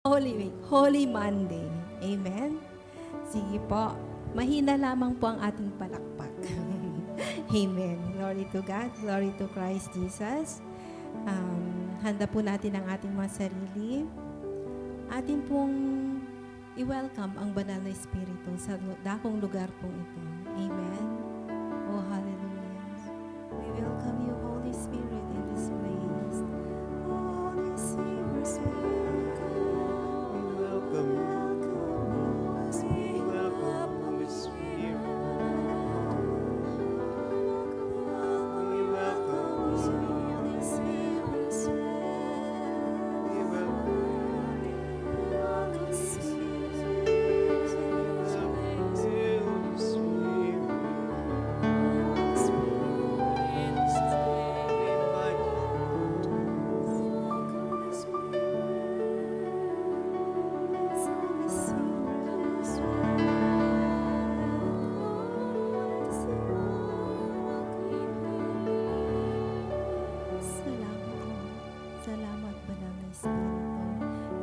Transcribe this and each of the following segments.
Holy Monday. Amen? Sige po. Mahina lamang po ang ating palakpak. Amen. Glory to God. Glory to Christ Jesus. Handa po natin ang ating mga sarili. Atin pong i-welcome ang banal na Espiritu sa dakong lugar pong ito. Amen. Oh, hallelujah. We welcome you, Holy Spirit, in this place. Holy Spirit, We welcome you. We welcome Holy Spirit. We welcome Holy Spirit. We welcome Holy Spirit. Salamat, banal na Espiritu.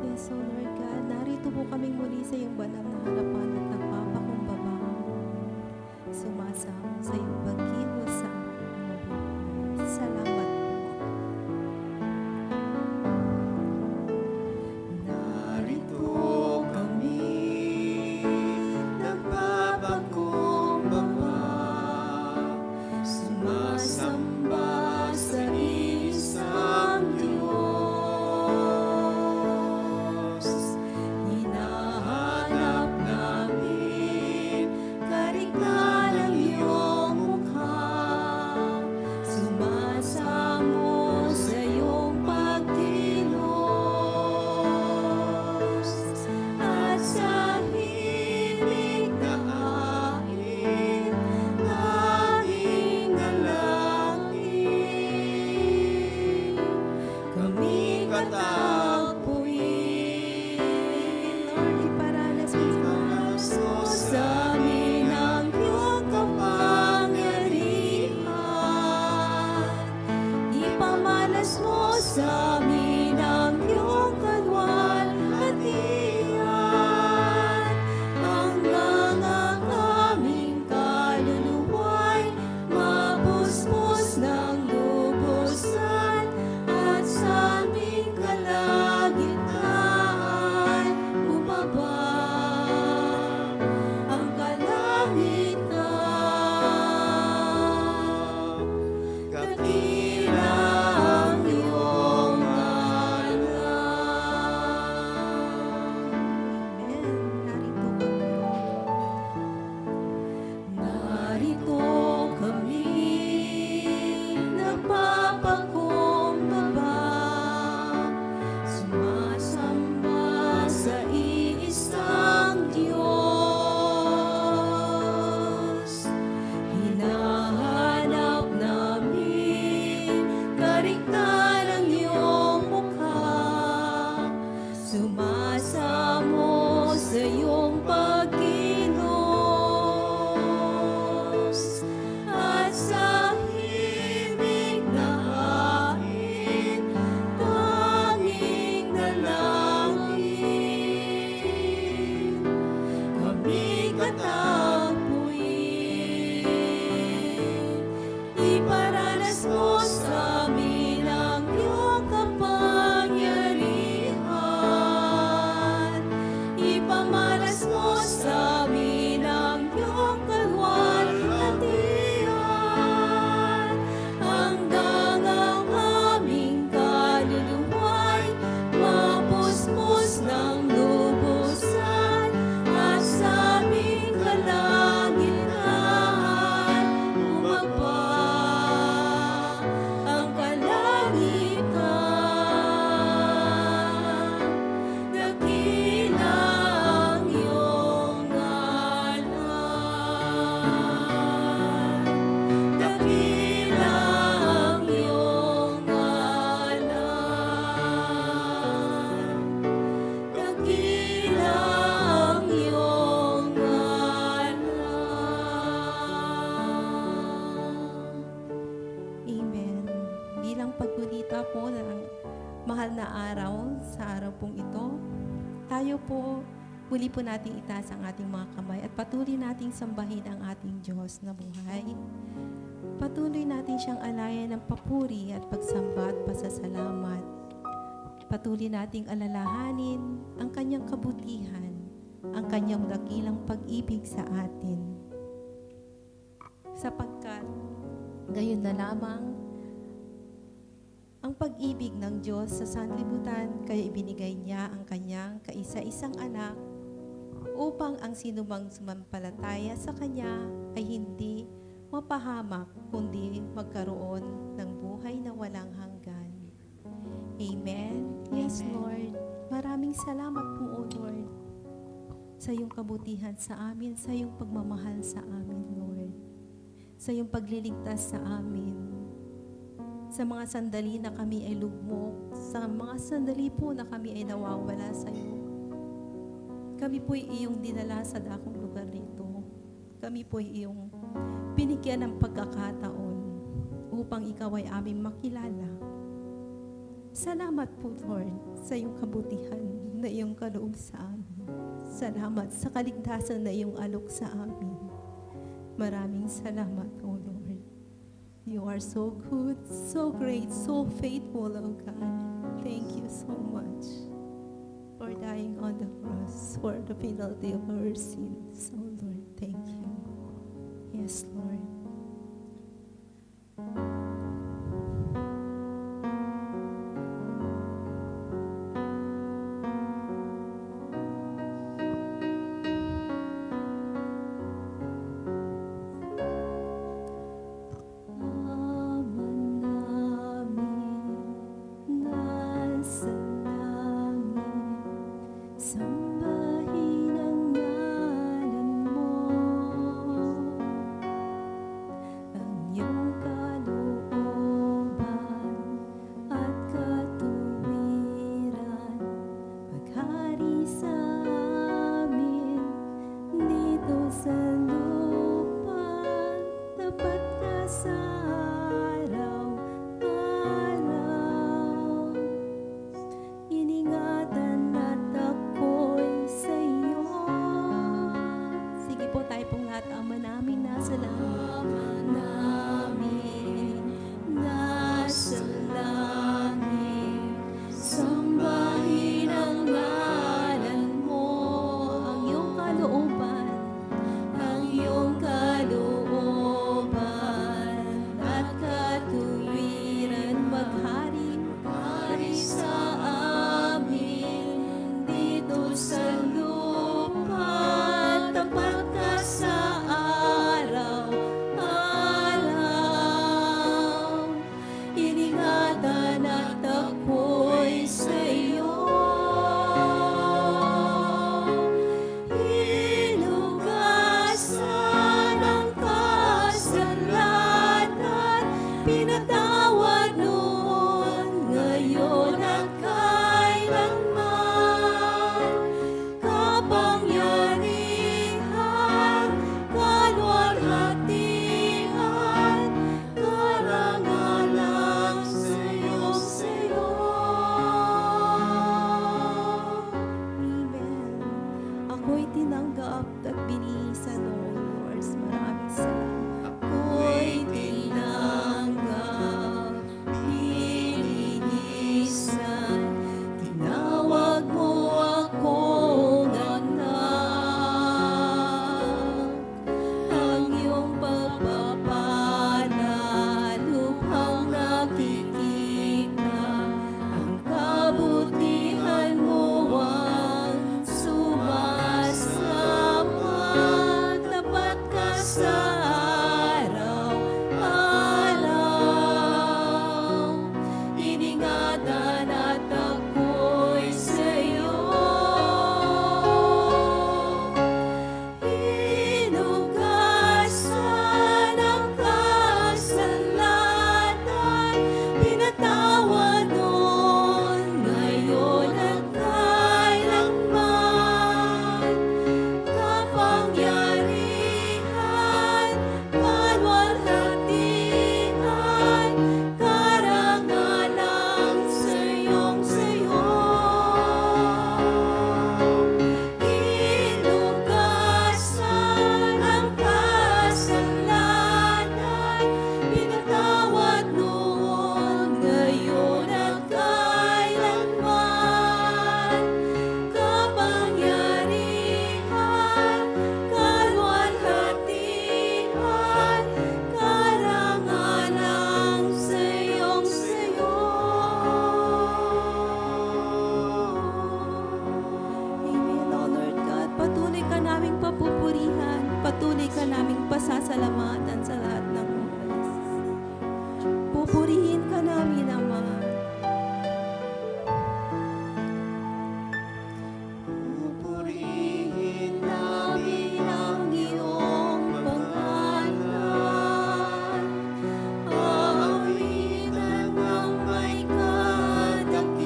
Yes, O Lord God, narito po kaming muli sa iyong banal na harapan at nagpapakumbaba. Sumasamo sa iyong pagkilos sa aming buhay. Salamat po. Narito kami, nagpapakumbaba, sumasamba sa isang Diyos. Hinahanap namin karikal ang iyong mukha, sumasamo sa iyong pagkilos. At sa himig na hangin, aming dalangin, kami katagpuin. Lord, iparanas mo Iparanas mo sa amin ang iyong kapangyarihan. Ipamalas mo sa amin ang iyong kalwalhatian. Hanggang ang aming kaluluwa'y mapuspos ng lubusan, at sa aming kalagitnaan bumaba ang kalangitan. Dakila ang iyong ngalan. Amen. Narito kami. Narito kami, nagpapakumbaba, sumasamba sa iisang Diyos. Hinahanap namin karikal ang iyong mukha, sumasamo sa iyong pagkilos. At sa himig na hangin, tanging dalangin, kami katagpuin. Iparanas mo sa amin ang iyong kapangyarihan. Ipamalas tayo po, muli po nating itaas ang ating mga kamay at patuloy nating sambahin ang ating Diyos na buhay. Patuloy natin siyang alayan ng papuri at pagsamba at pasasalamat. Patuloy nating alalahanin ang kanyang kabutihan, ang kanyang dakilang pag-ibig sa atin. Sapagkat gayon na lamang ang pag-ibig ng Diyos sa sanlibutan, kaya ibinigay niya ang kanyang kaisa-isang anak upang ang sinumang sumampalataya sa kanya ay hindi mapahamak, kundi magkaroon ng buhay na walang hanggan. Amen. Yes, Lord. Maraming salamat po, O Lord, sa iyong kabutihan sa amin, sa iyong pagmamahal sa amin, Lord. Sa iyong pagliligtas sa amin. Sa mga sandali na kami ay lugmok, sa mga sandali po na kami ay nawawala sa iyo. Kami po ay iyong dinala sa dakong lugar nito. Kami po ay iyong binigyan ng pagkakataon upang ikaw ay aming makilala. Salamat po, Lord, sa iyong kabutihan na iyong kaloob sa amin. Salamat sa kaligtasan na iyong alok sa amin. Maraming salamat, O Lord. You are so good, so great, so faithful, O God. Thank you so much for dying on the cross for the penalty of our sins. O Lord, thank you. Yes, Lord. papupurihan, patuloy ka naming pasasalamatan sa lahat ng oras. Pupurihin ka namin, Ama. Pupurihin namin ang iyong pangalan. Aawitan ng may kadakilaan.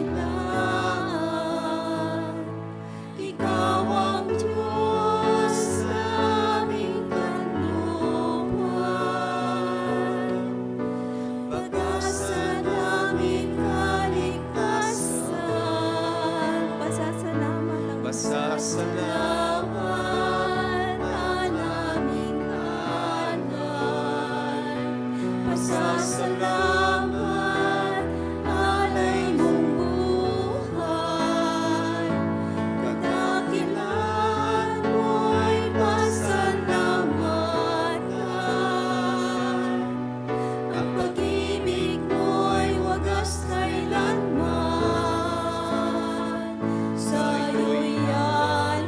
Ikaw ang Diyos sa aming kanlupan. Pag-asa namin kaligtasan. Pasasalamat ang Pasasalamat ang aming alay. Pasasalamat alay mong buhay. Kadakilan mo'y pasalamatan. Ang pag-ibig mo'y wagas kailanman. Sa'yo'y alay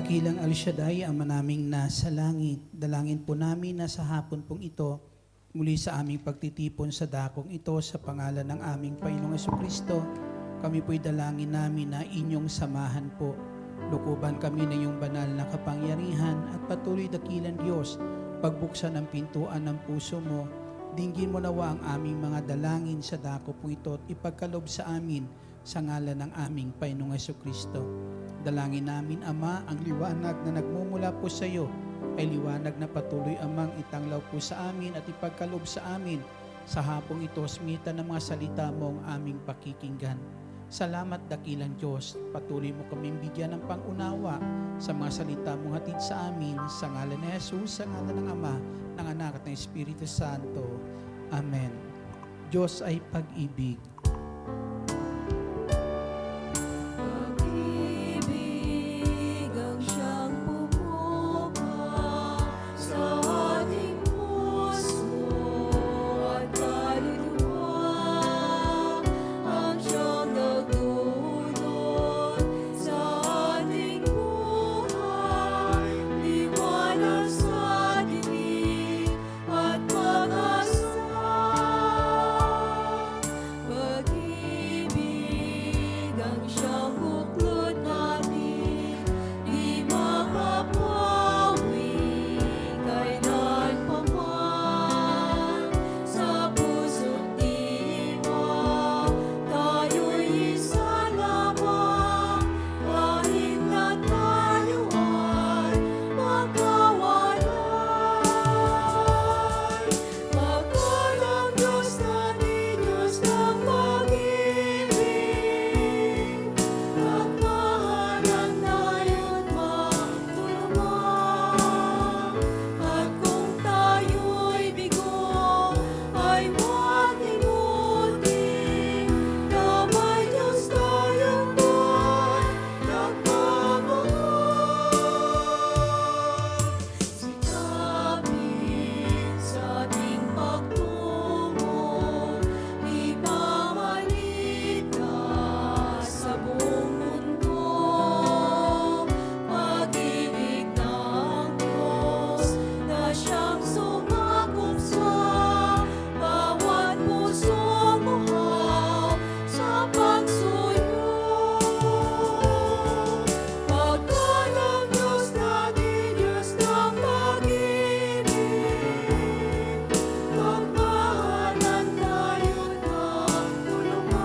Dakilang El Shaddai, Ama naming nasa langit, dalangin po namin na sa hapon pong ito, muli sa aming pagtitipon sa dakong ito, sa pangalan ng aming Panginoong Jesucristo, kami po'y dalangin namin na inyong samahan po. Lukuban kami ng iyong banal na kapangyarihan at patuloy dakilang Diyos, pagbuksan ng pintuan ng puso mo, dinggin mo nawa ang aming mga dalangin sa dako po ito at ipagkalob sa amin sa ngalan ng aming Panginoong Jesucristo. Dalangin namin, Ama, ang liwanag na nagmumula po sa iyo ay liwanag na patuloy, Amang, itanglaw po sa amin at ipagkalob sa amin sa hapong ito, smita ng mga salita mo ang aming pakikinggan. Salamat, dakilang Diyos. Patuloy mo kaming bigyan ng pangunawa sa mga salita mong hatid sa amin, sa ngalan ni Jesus, sa ngalan ng Ama, ng Anak at ng Espiritu Santo. Amen. Diyos ay pag-ibig. Pag-ibig ang siyang pumupa sa ating puso at kaluluwa, ang siyang nagdulot sa ating buhay, liwanag sa dilim at pag-asa. Pag-ibig ang siyang buklod natin, di makapawi kailan pa man. Sa puso't diwa, tayo'y isa lamang, kahit na tayo ay magkawalay. Magkalang Diyos natin, Diyos ng pag-ibig, at mahalang tayo't magtulungan. At kung tayo'y bigo, ay huwag limutin na may Diyos tayong buhay nagmamahal. Sikapin sa ating pagtungo, ipamaligtas sa buong mundo. Pag-ibig ng Diyos na siyang sumakop sa bawat pusong buhaw sa pagsuyo. Pagkalang Diyos natin, Diyos ng pag-ibig, magmahalan tayo't magtulungan.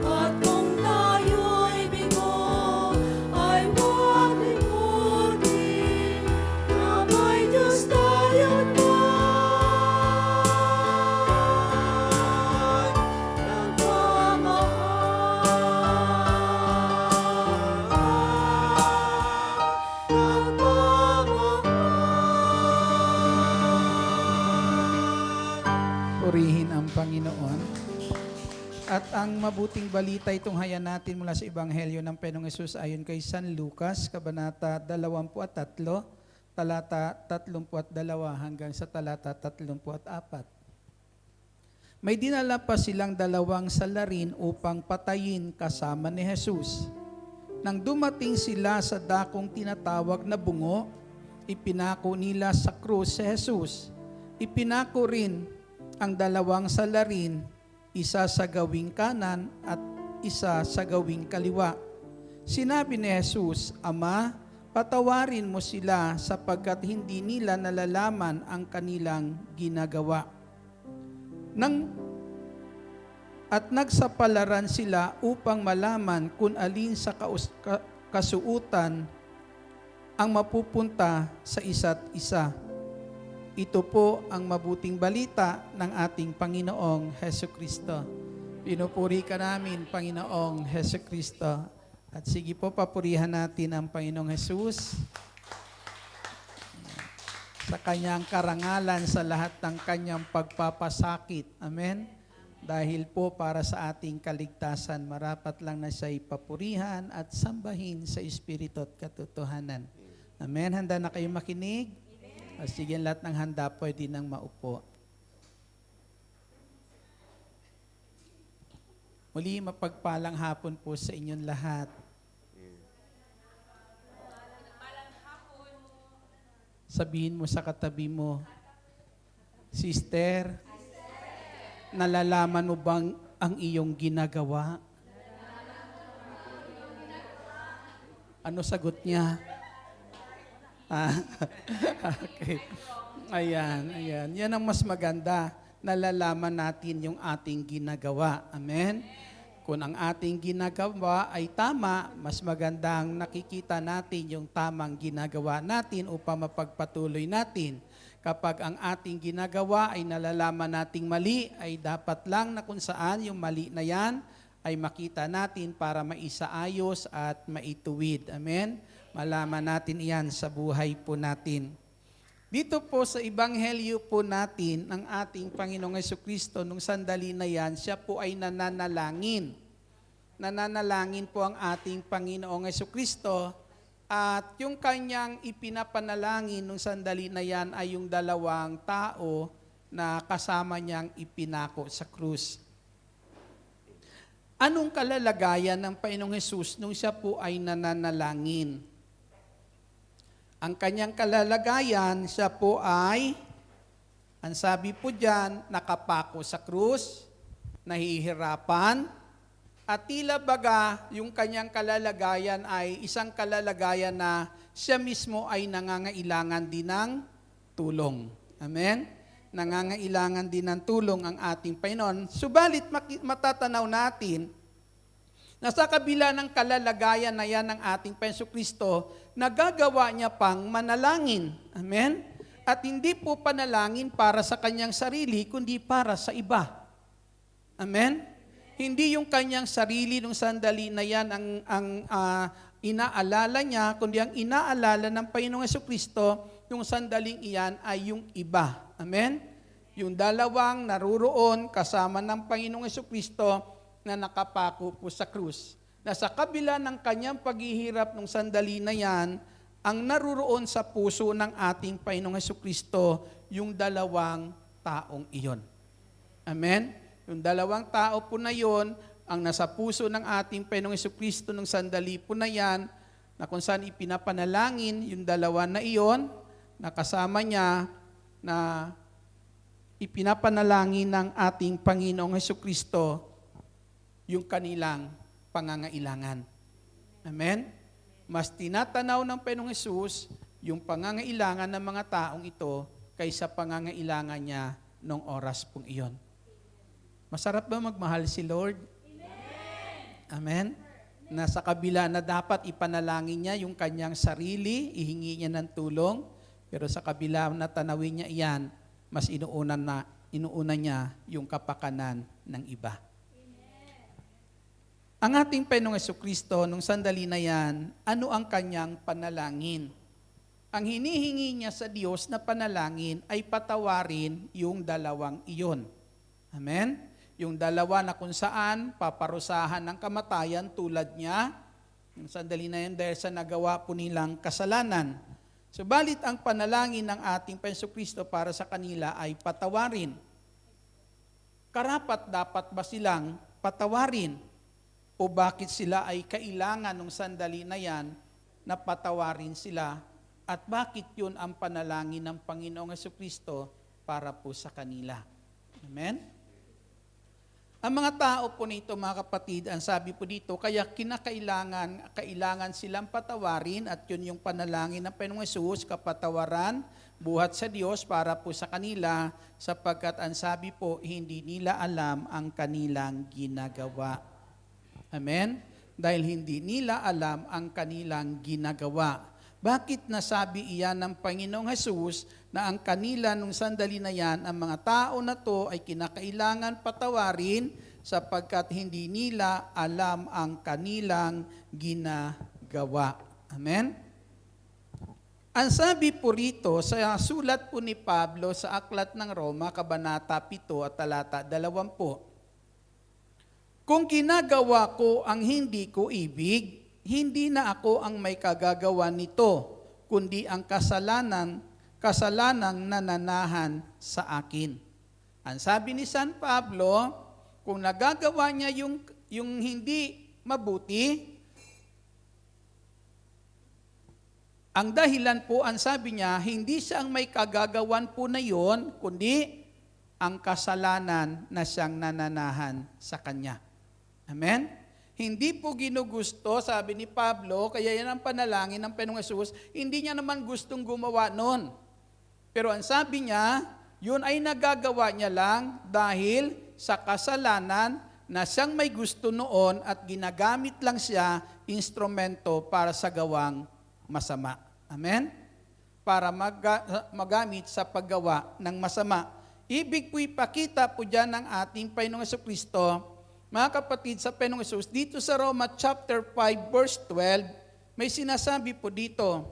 At kung tayo'y bigo, ay huwag limutin na may Diyos tayong buhay nagmamahal. Purihin ang Panginoon. At ang mabuting balita itong hayan natin mula sa Ebanghelyo ng Panginoong Hesus ayon kay San Lucas, Kabanata 23, talata 32 hanggang sa talata 34. May dinala pa silang dalawang salarin upang patayin kasama ni Jesus. Nang dumating sila sa dakong tinatawag na bungo, ipinako nila sa krus si Jesus. Ipinako rin ang dalawang salarin, isa sa gawing kanan at isa sa gawing kaliwa. Sinabi ni Jesus, Ama, patawarin mo sila sapagkat hindi nila nalalaman ang kanilang ginagawa. At nagsapalaran sila upang malaman kung alin sa kasuutan ang mapupunta sa isa't isa. Ito po ang mabuting balita ng ating Panginoong Hesukristo. Pinupuri ka namin, Panginoong Hesukristo. At sige po, papurihan natin ang Panginoong Jesus sa kanyang karangalan sa lahat ng kanyang pagpapasakit. Amen? Dahil po para sa ating kaligtasan, marapat lang na siya'y papurihan at sambahin sa Espiritu at katotohanan. Amen? Handa na kayo makinig? O sige, lahat ng handa pwede nang maupo. Muli, mapagpalang hapon po sa inyong lahat. Sabihin mo sa katabi mo, Sister, nalalaman mo bang ang iyong ginagawa? Ano sagot niya? Ah, okay. Ayan. Yan ang mas maganda. Nalalaman natin yung ating ginagawa. Amen? Kung ang ating ginagawa ay tama, mas magandang nakikita natin yung tamang ginagawa natin upang mapagpatuloy natin. Kapag ang ating ginagawa ay nalalaman nating mali, ay dapat lang na kung saan yung mali na yan ay makita natin para maisaayos at maituwid. Amen? Malaman natin iyan sa buhay po natin. Dito po sa Ebanghelyo po natin, ng ating Panginoong Jesucristo, nung sandali na yan, siya po ay nananalangin. Nananalangin po ang ating Panginoong Jesucristo at yung kanyang ipinapanalangin nung sandali na yan ay yung dalawang tao na kasama niyang ipinako sa krus. Anong kalalagayan ng Panginoong Hesus nung siya po ay nananalangin? Ang kanyang kalalagayan, siya po ay, ang sabi po diyan, nakapako sa krus, nahihirapan, at tila baga yung kanyang kalalagayan ay isang kalalagayan na siya mismo ay nangangailangan din ng tulong. Amen? Nangangailangan din ng tulong ang ating Panginoon. Subalit matatanaw natin na sa kabila ng kalalagayan na yan ng ating Panginoon Kristo, nagagawa niya pang manalangin. Amen? At hindi po panalangin para sa kanyang sarili, kundi para sa iba. Amen? Hindi yung kanyang sarili nung sandali na yan ang inaalala niya, kundi ang inaalala ng Panginoong Kristo yung sandaling iyan ay yung iba. Amen? Yung dalawang naruroon kasama ng Panginoong Kristo na nakapako po sa krus. Na sa kabila ng kanyang paghihirap nung sandali na yan, ang naruroon sa puso ng ating Panginoong Kristo yung dalawang taong iyon. Amen? Yung dalawang tao po na yon, ang nasa puso ng ating Panginoong Kristo nung sandali po na yan, na kung saan ipinapanalangin yung dalawa na iyon, na kasama niya na ipinapanalangin ng ating Panginoong Kristo yung kanilang pangangailangan. Amen? Mas tinatanaw ng Panginoong Hesus yung pangangailangan ng mga taong ito kaysa pangangailangan niya nung oras pong iyon. Masarap ba magmahal si Lord? Amen? Na sa kabila na dapat ipanalangin niya yung kanyang sarili, ihingi niya ng tulong, pero sa kabila na tanawin niya iyan, mas inuuna niya yung kapakanan ng iba. Ang ating Panginoong Jesucristo, nung sandali na yan, ano ang kanyang panalangin? Ang hinihingi niya sa Diyos na panalangin ay patawarin yung dalawang iyon. Amen? Yung dalawa na kung saan paparusahan ng kamatayan tulad niya, yung sandali na yan dahil sa nagawa po nilang kasalanan. Subalit ang panalangin ng ating Panginoong Jesucristo para sa kanila ay patawarin. Karapat dapat ba silang patawarin? O bakit sila ay kailangan ng sandali na yan na patawarin sila? At bakit yun ang panalangin ng Panginoong Jesucristo para po sa kanila? Amen? Ang mga tao po nito, mga kapatid, ang sabi po dito, kaya kailangan silang patawarin at yun yung panalangin ng Panginoong Hesus, kapatawaran, buhat sa Diyos para po sa kanila, sapagkat ang sabi po, hindi nila alam ang kanilang ginagawa. Amen? Dahil hindi nila alam ang kanilang ginagawa. Bakit nasabi iyan ng Panginoong Hesus na ang kanila nung sandali na yan, ang mga tao na to ay kinakailangan patawarin sapagkat hindi nila alam ang kanilang ginagawa. Amen? Ang sabi po rito sa sulat po ni Pablo sa Aklat ng Roma, Kabanata 7 at talata 20, kung ginagawa ko ang hindi ko ibig, hindi na ako ang may kagagawa nito, kundi ang kasalanang nananahan sa akin. Ang sabi ni San Pablo, kung nagagawa niya yung hindi mabuti, Ang dahilan po, ang sabi niya, hindi siya ang may kagagawan po na yon, kundi ang kasalanan na siyang nananahan sa kanya. Amen? Hindi po ginugusto, sabi ni Pablo, kaya yan ang panalangin ng Panginoong Hesus, hindi niya naman gustong gumawa nun. Pero ang sabi niya, yun ay nagagawa niya lang dahil sa kasalanan na siyang may gusto noon at ginagamit lang siya instrumento para sa gawang masama. Amen? Para magamit sa paggawa ng masama. Ibig po ipakita po dyan ng ating Panginoong Jesucristo, mga kapatid, sa Panginoong Jesus, dito sa Roma chapter 5 verse 12, may sinasabi po dito,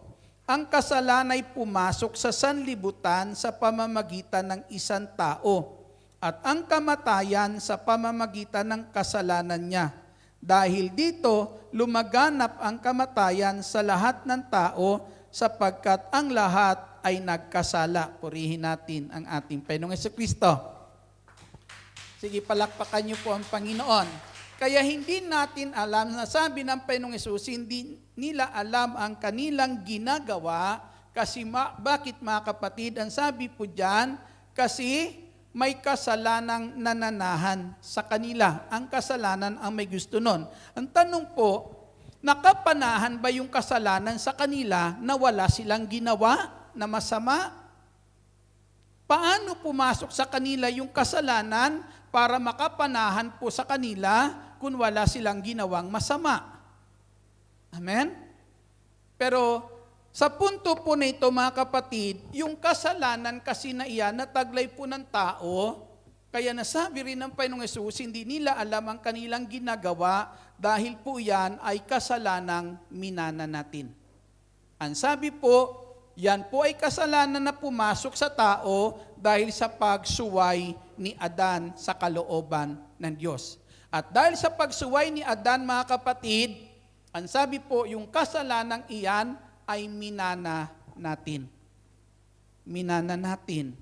ang kasalanan ay pumasok sa sanlibutan sa pamamagitan ng isang tao at ang kamatayan sa pamamagitan ng kasalanan niya. Dahil dito, lumaganap ang kamatayan sa lahat ng tao sapagkat ang lahat ay nagkasala. Purihin natin ang ating Panginoong Jesucristo. Sige, palakpakan niyo po ang Panginoon. Kaya hindi natin alam, nasabi ng Panginoong Hesus, hindi nila alam ang kanilang ginagawa kasi bakit mga kapatid? Ang sabi po dyan, kasi may kasalanang nananahan sa kanila. Ang kasalanan ang may gusto nun. Ang tanong po, nakapanahan ba yung kasalanan sa kanila na wala silang ginawa na masama? Paano pumasok sa kanila yung kasalanan para makapanahan po sa kanila kung wala silang ginawang masama? Amen? Pero sa punto po na ito, mga kapatid, yung kasalanan kasi na iyan, nataglay po ng tao, kaya nasabi rin ng Panginoong Hesus, hindi nila alam ang kanilang ginagawa dahil po yan ay kasalanang minana natin. Ang sabi po, yan po ay kasalanan na pumasok sa tao dahil sa pagsuway ni Adan sa kalooban ng Diyos. At dahil sa pagsuway ni Adan, mga kapatid, ang sabi po, yung kasalanang iyan ay minana natin. Minana natin.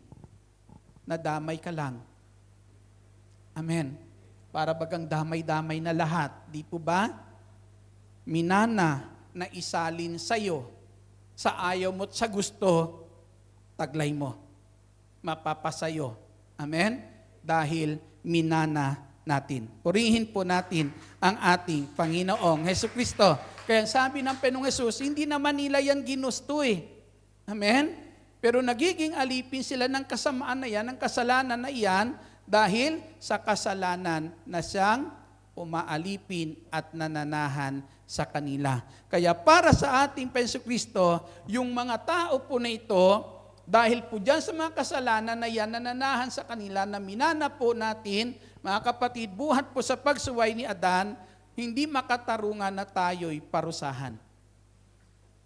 Nadamay ka lang. Amen. Para bagang damay-damay na lahat. Di po ba? Minana na isalin sa'yo. Sa ayaw mo at sa gusto, taglay mo. Mapapasayo. Amen? Dahil minana natin. Purihin po natin ang ating Panginoong Jesucristo. Kaya sabi ng Panginoong Hesus, hindi naman nila yan ginusto eh. Amen? Pero nagiging alipin sila ng kasamaan na yan, ng kasalanan na iyan, dahil sa kasalanan na siyang umaalipin at nananahan sa kanila. Kaya para sa ating Jesucristo, yung mga tao po na ito, dahil po dyan sa mga kasalanan na yan, nananahan sa kanila, na minana po natin, mga kapatid, buhat po sa pagsuway ni Adan, hindi makatarungan na tayo'y parusahan.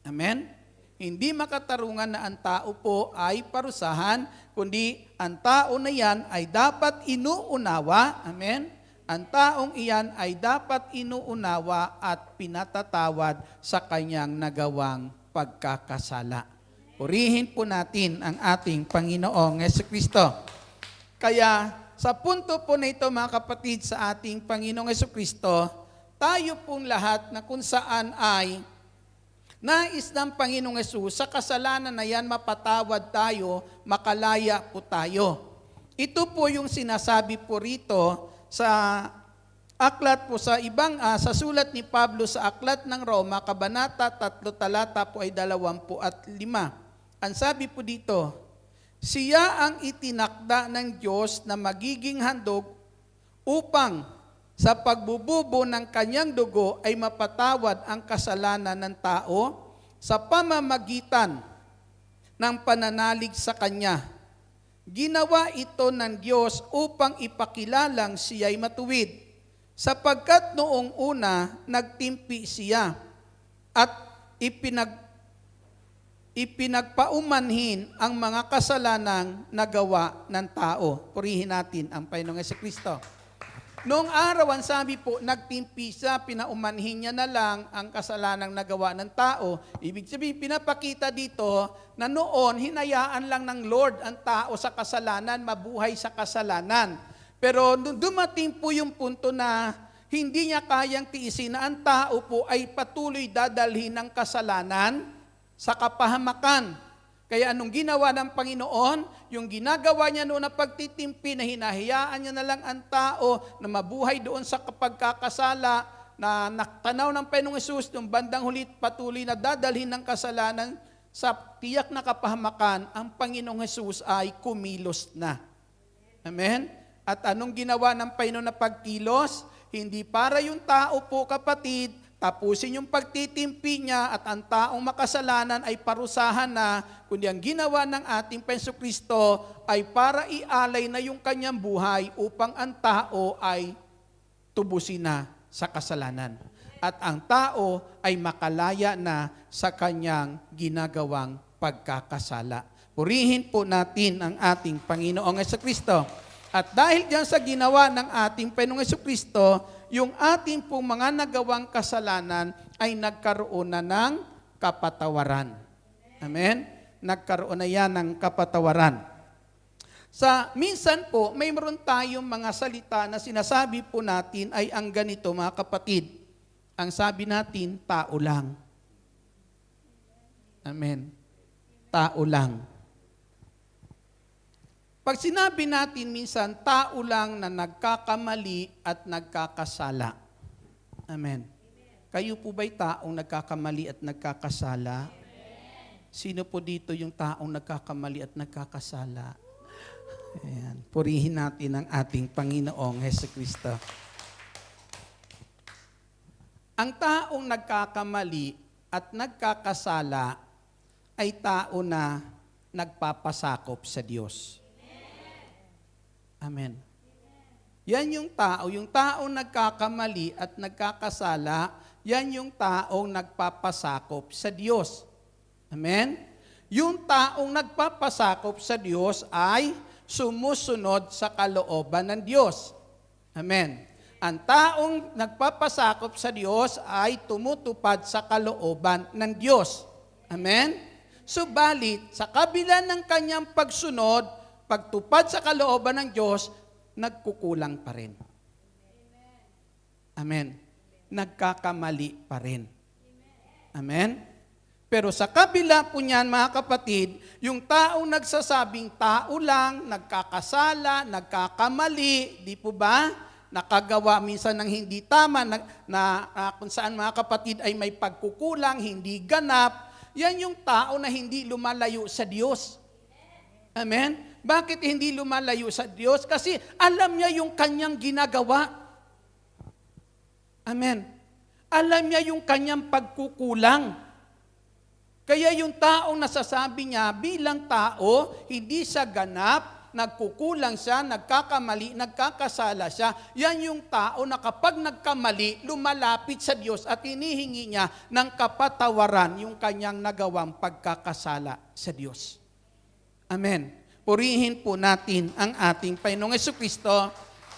Amen? Hindi makatarungan na ang tao po ay parusahan, kundi ang tao na yan ay dapat inuunawa. Amen? Ang taong iyan ay dapat inuunawa at pinatatawad sa kanyang nagawang pagkakasala. Purihin po natin ang ating Panginoong Jesucristo. Kaya sa punto po na ito, mga kapatid, sa ating Panginoong Jesucristo, tayo pong lahat na kung saan ay nais ng Panginoong Hesus, sa kasalanan na yan mapatawad tayo, makalaya po tayo. Ito po yung sinasabi po rito sa aklat po sa sa sulat ni Pablo sa aklat ng Roma, kabanata 3, talata po ay 25. Ang sabi po dito, siya ang itinakda ng Diyos na magiging handog upang sa pagbububo ng kanyang dugo ay mapatawad ang kasalanan ng tao sa pamamagitan ng pananalig sa kanya. Ginawa ito ng Diyos upang ipakilalang siya'y matuwid, sapagkat noong una nagtimpi siya at ipinagpaumanhin ang mga kasalanang nagawa ng tao. Purihin natin ang Panginoong Jesucristo. Noong araw, ang sabi po, nagtimpi siya, pinaumanhin niya na lang ang kasalanang nagawa ng tao. Ibig sabihin, pinapakita dito na noon, hinayaan lang ng Lord ang tao sa kasalanan, mabuhay sa kasalanan. Pero dumating po yung punto na hindi niya kayang tiisin na ang tao po ay patuloy dadalhin ng kasalanan sa kapahamakan. Kaya anong ginawa ng Panginoon? Yung ginagawa niya noon na pagtitimpi na hinahayaan niya na lang ang tao na mabuhay doon sa pagkakasala na nakatanaw ng Panginoong Hesus yung bandang huli patuloy na dadalhin ng kasalanan sa tiyak na kapahamakan, ang Panginoong Hesus ay kumilos na. Amen? At anong ginawa ng Panginoon na pagkilos? Hindi para yung tao po, kapatid, tapusin yung pagtitimpi niya at ang taong makasalanan ay parusahan na, kundi ang ginawa ng ating Panginoong Kristo ay para ialay na yung kanyang buhay upang ang tao ay tubusin na sa kasalanan. At ang tao ay makalaya na sa kanyang ginagawang pagkakasala. Purihin po natin ang ating Panginoong Jesucristo. At dahil diyan sa ginawa ng ating Panginoong Jesucristo, yung ating pong mga nagawang kasalanan ay nagkaroon na ng kapatawaran. Amen? Nagkaroon na yan ng kapatawaran. Minsan po, may meron tayong mga salita na sinasabi po natin ay ang ganito, mga kapatid. Ang sabi natin, tao lang. Amen. Tao lang. Pag sinabi natin minsan, tao lang na nagkakamali at nagkakasala. Amen. Kayo po ba'y taong nagkakamali at nagkakasala? Sino po dito yung taong nagkakamali at nagkakasala? Ayan. Purihin natin ang ating Panginoong Jesucristo. Ang taong nagkakamali at nagkakasala ay tao na nagpapasakop sa Diyos. Amen. Yan yung taong nagkakamali at nagkakasala, yan yung taong nagpapasakop sa Diyos. Amen? Yung taong nagpapasakop sa Diyos ay sumusunod sa kalooban ng Diyos. Amen. Ang taong nagpapasakop sa Diyos ay tumutupad sa kalooban ng Diyos. Amen? Subalit, sa kabila ng kanyang pagsunod, pagtupad sa kalooban ng Diyos, nagkukulang pa rin. Amen. Nagkakamali pa rin. Amen? Pero sa kabila po niyan, mga kapatid, yung taong nagsasabing tao lang, nagkakasala, nagkakamali, di po ba? Nakagawa minsan ng hindi tama, kung saan mga kapatid ay may pagkukulang, hindi ganap, yan yung tao na hindi lumalayo sa Diyos. Amen? Bakit hindi lumalayo sa Diyos? Kasi alam niya yung kanyang ginagawa. Amen. Alam niya yung kanyang pagkukulang. Kaya yung taong nasasabi niya bilang tao, hindi siya ganap, nagkukulang siya, nagkakamali, nagkakasala siya, yan yung tao na kapag nagkamali, lumalapit sa Diyos at hinihingi niya ng kapatawaran yung kanyang nagawang pagkakasala sa Diyos. Amen. Purihin po natin ang ating Panginoong Jesucristo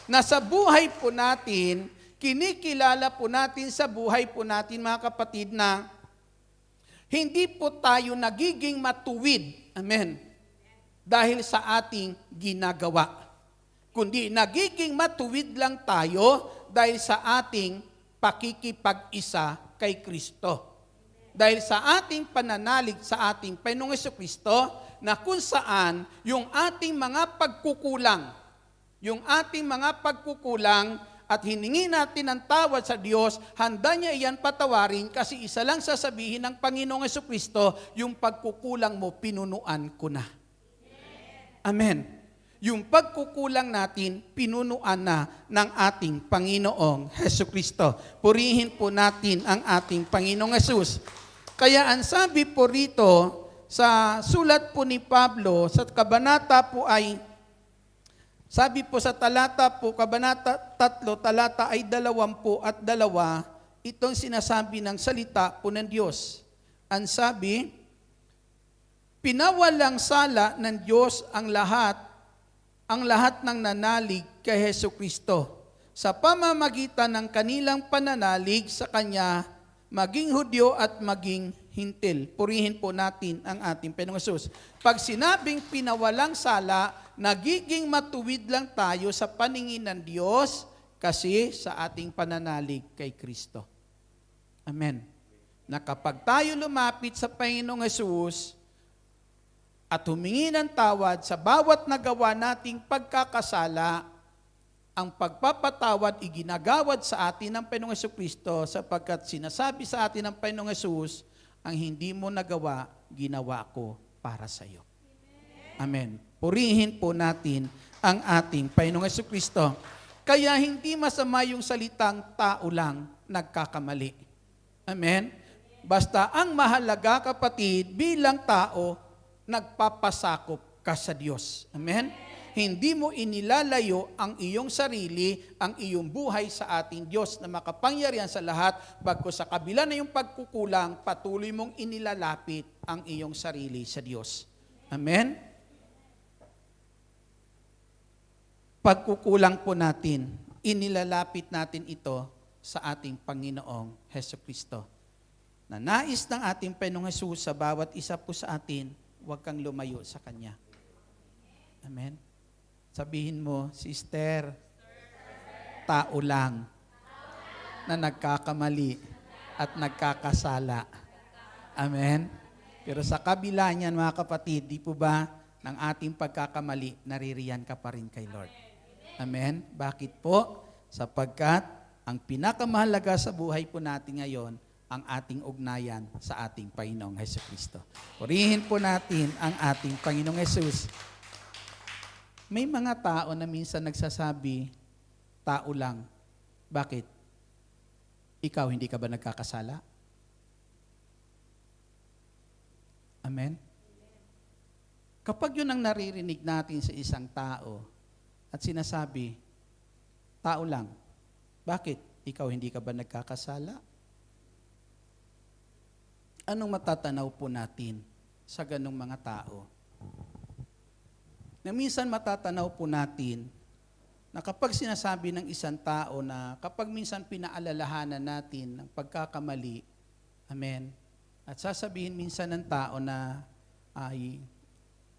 na sa buhay po natin, kinikilala po natin sa buhay po natin, mga kapatid, na hindi po tayo nagiging matuwid. Amen. Dahil sa ating ginagawa. Kundi nagiging matuwid lang tayo dahil sa ating pakikipag-isa kay Kristo. Dahil sa ating pananalig sa ating Panginoong Jesucristo, na kung saan yung ating mga pagkukulang at hiningi natin ang tawad sa Diyos, handa niya iyan patawarin kasi isa lang sasabihin ng Panginoong Jesucristo, yung pagkukulang mo, pinunuan ko na. Amen. Yung pagkukulang natin, pinunuan na ng ating Panginoong Jesucristo. Purihin po natin ang ating Panginoong Jesus. Kaya ang sabi po rito, sa sulat po ni Pablo, sa kabanata po ay, sabi po sa talata po, kabanata 3, talata ay 22, itong sinasabi ng salita po ng Diyos. Ang sabi, pinawalang sala ng Diyos ang lahat ng nanalig kay Jesucristo sa pamamagitan ng kanilang pananalig sa Kanya, maging Hudyo at maging Hintil. Purihin po natin ang ating Panginoong Hesus. Pag sinabing pinawalang sala, nagiging matuwid lang tayo sa paningin ng Diyos kasi sa ating pananalig kay Kristo. Amen. na kapag tayo lumapit sa Panginoong Hesus at humingi ng tawad sa bawat nagawa nating pagkakasala, ang pagpapatawad iginagawad sa atin ng Panginoong Hesukristo sapagkat sinasabi sa atin ng Panginoong Hesus, ang hindi mo nagawa, ginawa ko para sa iyo. Amen. Purihin po natin ang ating Panginoong Hesukristo. Kaya hindi masama yung salitang tao lang nagkakamali. Amen? Basta ang mahalaga, kapatid, bilang tao, nagpapasakop ka sa Diyos. Amen? Hindi mo inilalayo ang iyong sarili, ang iyong buhay sa ating Diyos na makapangyarihan sa lahat, bagkus sa kabila na yung pagkukulang, patuloy mong inilalapit ang iyong sarili sa Diyos. Amen? Pagkukulang po natin, inilalapit natin ito sa ating Panginoong Hesukristo. Na nais ng ating Panginoong Hesus sa bawat isa po sa atin, huwag kang lumayo sa Kanya. Amen? Sabihin mo, sister, tao lang na nagkakamali at nagkakasala. Amen? Pero sa kabila niyan, mga kapatid, di po ba, ng ating pagkakamali, naririyan ka pa rin kay Lord. Amen? Bakit po? Sapagkat ang pinakamahalaga sa buhay po natin ngayon, ang ating ugnayan sa ating Panginoong Hesukristo. Purihin po natin ang ating Panginoong Hesus. May mga tao na minsan nagsasabi, tao lang. Bakit? Ikaw, hindi ka ba nagkakasala? Amen? Kapag yun ang naririnig natin sa isang tao, at sinasabi, tao lang. Bakit? Ikaw hindi ka ba nagkakasala? Anong matatanaw po natin sa ganong mga tao? Na minsan matatanaw po natin na kapag sinasabi ng isang tao na kapag minsan pinaalalahanan natin ng pagkakamali, amen, at sasabihin minsan ng tao na ay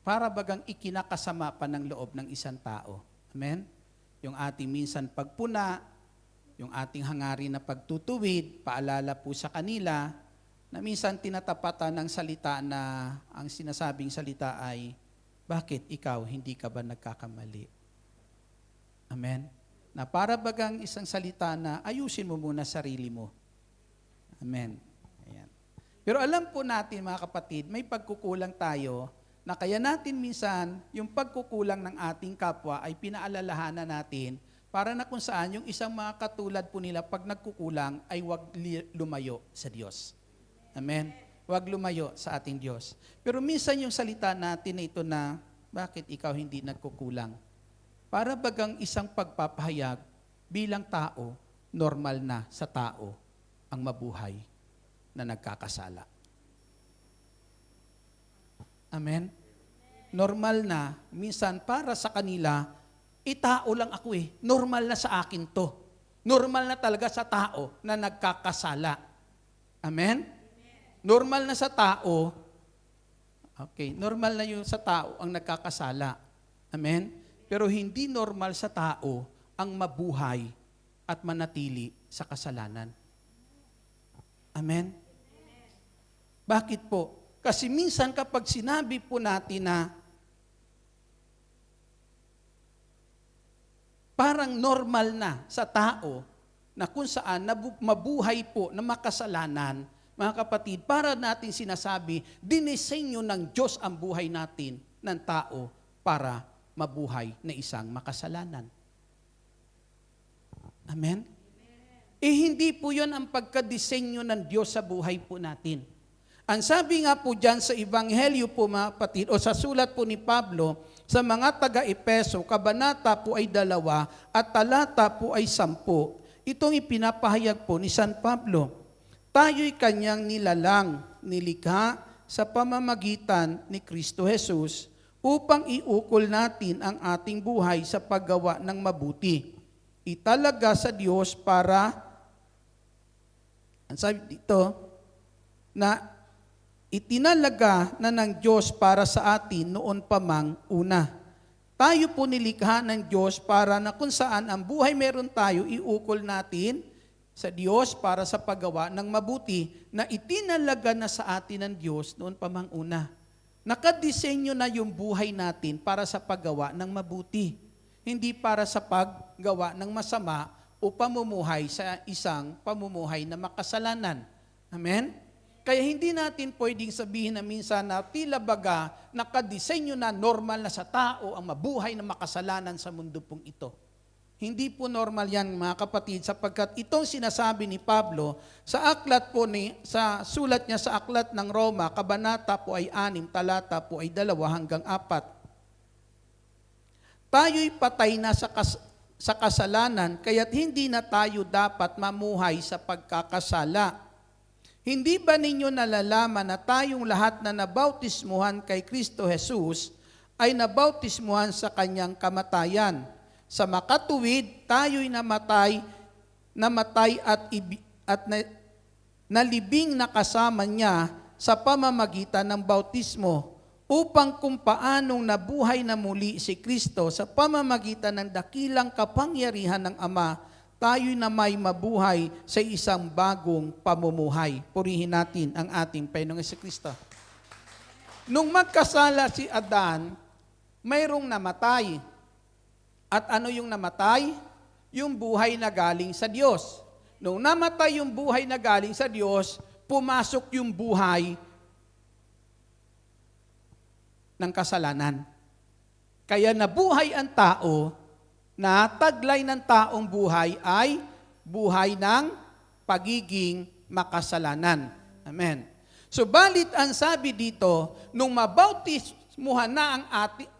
para bagang ikinakasama pa ng loob ng isang tao. Amen? Yung ating minsan pagpuna, yung ating hangarin na pagtutuwid, paalala po sa kanila, na minsan tinatapatan ng salita na ang sinasabing salita ay, bakit ikaw hindi ka ba nagkakamali? Amen? Na para bagang isang salita na ayusin mo muna sarili mo. Amen? Ayan. Pero alam po natin mga kapatid, may pagkukulang tayo na kaya natin minsan, yung pagkukulang ng ating kapwa ay pinaalalahanan natin para na kung saan yung isang mga katulad po nila pag nagkukulang ay huwag lumayo sa Diyos. Amen? Huwag lumayo sa ating Diyos. Pero minsan yung salita natin na ito na, bakit ikaw hindi nagkukulang? Para bagang isang pagpapahayag bilang tao, normal na sa tao ang mabuhay na nagkakasala. Amen? Normal na, minsan para sa kanila, tao lang ako eh. Normal na sa akin to. Normal na talaga sa tao na nagkakasala. Amen? Normal na sa tao, okay, normal na yung sa tao ang nagkakasala. Amen? Pero hindi normal sa tao ang mabuhay at manatili sa kasalanan. Amen? Bakit po? Kasi minsan kapag sinabi po natin na parang normal na sa tao na kung saan mabuhay po na makasalanan, mga kapatid, para natin sinasabi, dinisenyo ng Diyos ang buhay natin ng tao para mabuhay na isang makasalanan. Amen? Hindi po yun ang pagkadisenyo ng Diyos sa buhay po natin. Ang sabi nga po dyan sa Ebanghelyo po mga kapatid, o sa sulat po ni Pablo, sa mga taga-Epeso, kabanata po ay 2 at talata po ay 10. Itong ipinapahayag po ni San Pablo. Tayo'y kanyang nilalang, nilikha sa pamamagitan ni Kristo Jesus upang iukol natin ang ating buhay sa paggawa ng mabuti. Italaga sa Diyos para, ang sabi dito, na itinalaga na ng Diyos para sa atin noon pa mang una. Tayo po nilikha ng Diyos para na kung saan ang buhay meron tayo, iukol natin, sa Diyos para sa paggawa ng mabuti na itinalaga na sa atin ng Diyos noon pa mang una. Nakadisenyo na yung buhay natin para sa paggawa ng mabuti, hindi para sa paggawa ng masama o pamumuhay sa isang pamumuhay na makasalanan. Amen? Kaya hindi natin pwedeng sabihin na minsan na tila baga nakadisenyo na normal na sa tao ang mabuhay na makasalanan sa mundo pong ito. Hindi po normal yan mga kapatid sapagkat itong sinasabi ni Pablo sa aklat po sa sulat niya sa aklat ng Roma, kabanata po ay 6, talata po ay 2 hanggang 4. Tayo'y patay na sa kasalanan kaya't hindi na tayo dapat mamuhay sa pagkakasala. Hindi ba ninyo nalalaman na tayong lahat na nabautismuhan kay Kristo Jesus ay nabautismuhan sa kanyang kamatayan? Sa makatuwid, tayo'y namatay at nalibing na kasama niya sa pamamagitan ng bautismo upang kung paanong nabuhay na muli si Kristo sa pamamagitan ng dakilang kapangyarihan ng Ama, tayo'y na may mabuhay sa isang bagong pamumuhay. Purihin natin ang ating Panginoong Jesucristo. Nung magkasala si Adan, mayroong namatay. At ano yung namatay? Yung buhay na galing sa Diyos. Nung namatay yung buhay na galing sa Diyos, pumasok yung buhay ng kasalanan. Kaya nabuhay ang tao, na taglay ng taong buhay ay buhay ng pagiging makasalanan. Amen. Subalit ang sabi dito, nung mabautismuhan na ang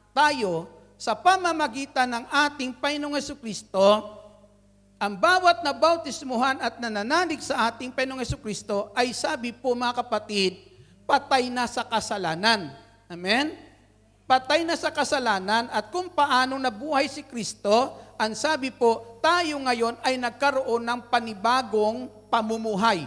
tayo sa pamamagitan ng ating Panginoong Jesucristo, ang bawat nabautismuhan at nananalig sa ating Panginoong Jesucristo ay sabi po mga kapatid, patay na sa kasalanan. Amen? Patay na sa kasalanan at kung paano nabuhay si Kristo, ang sabi po, tayo ngayon ay nagkaroon ng panibagong pamumuhay.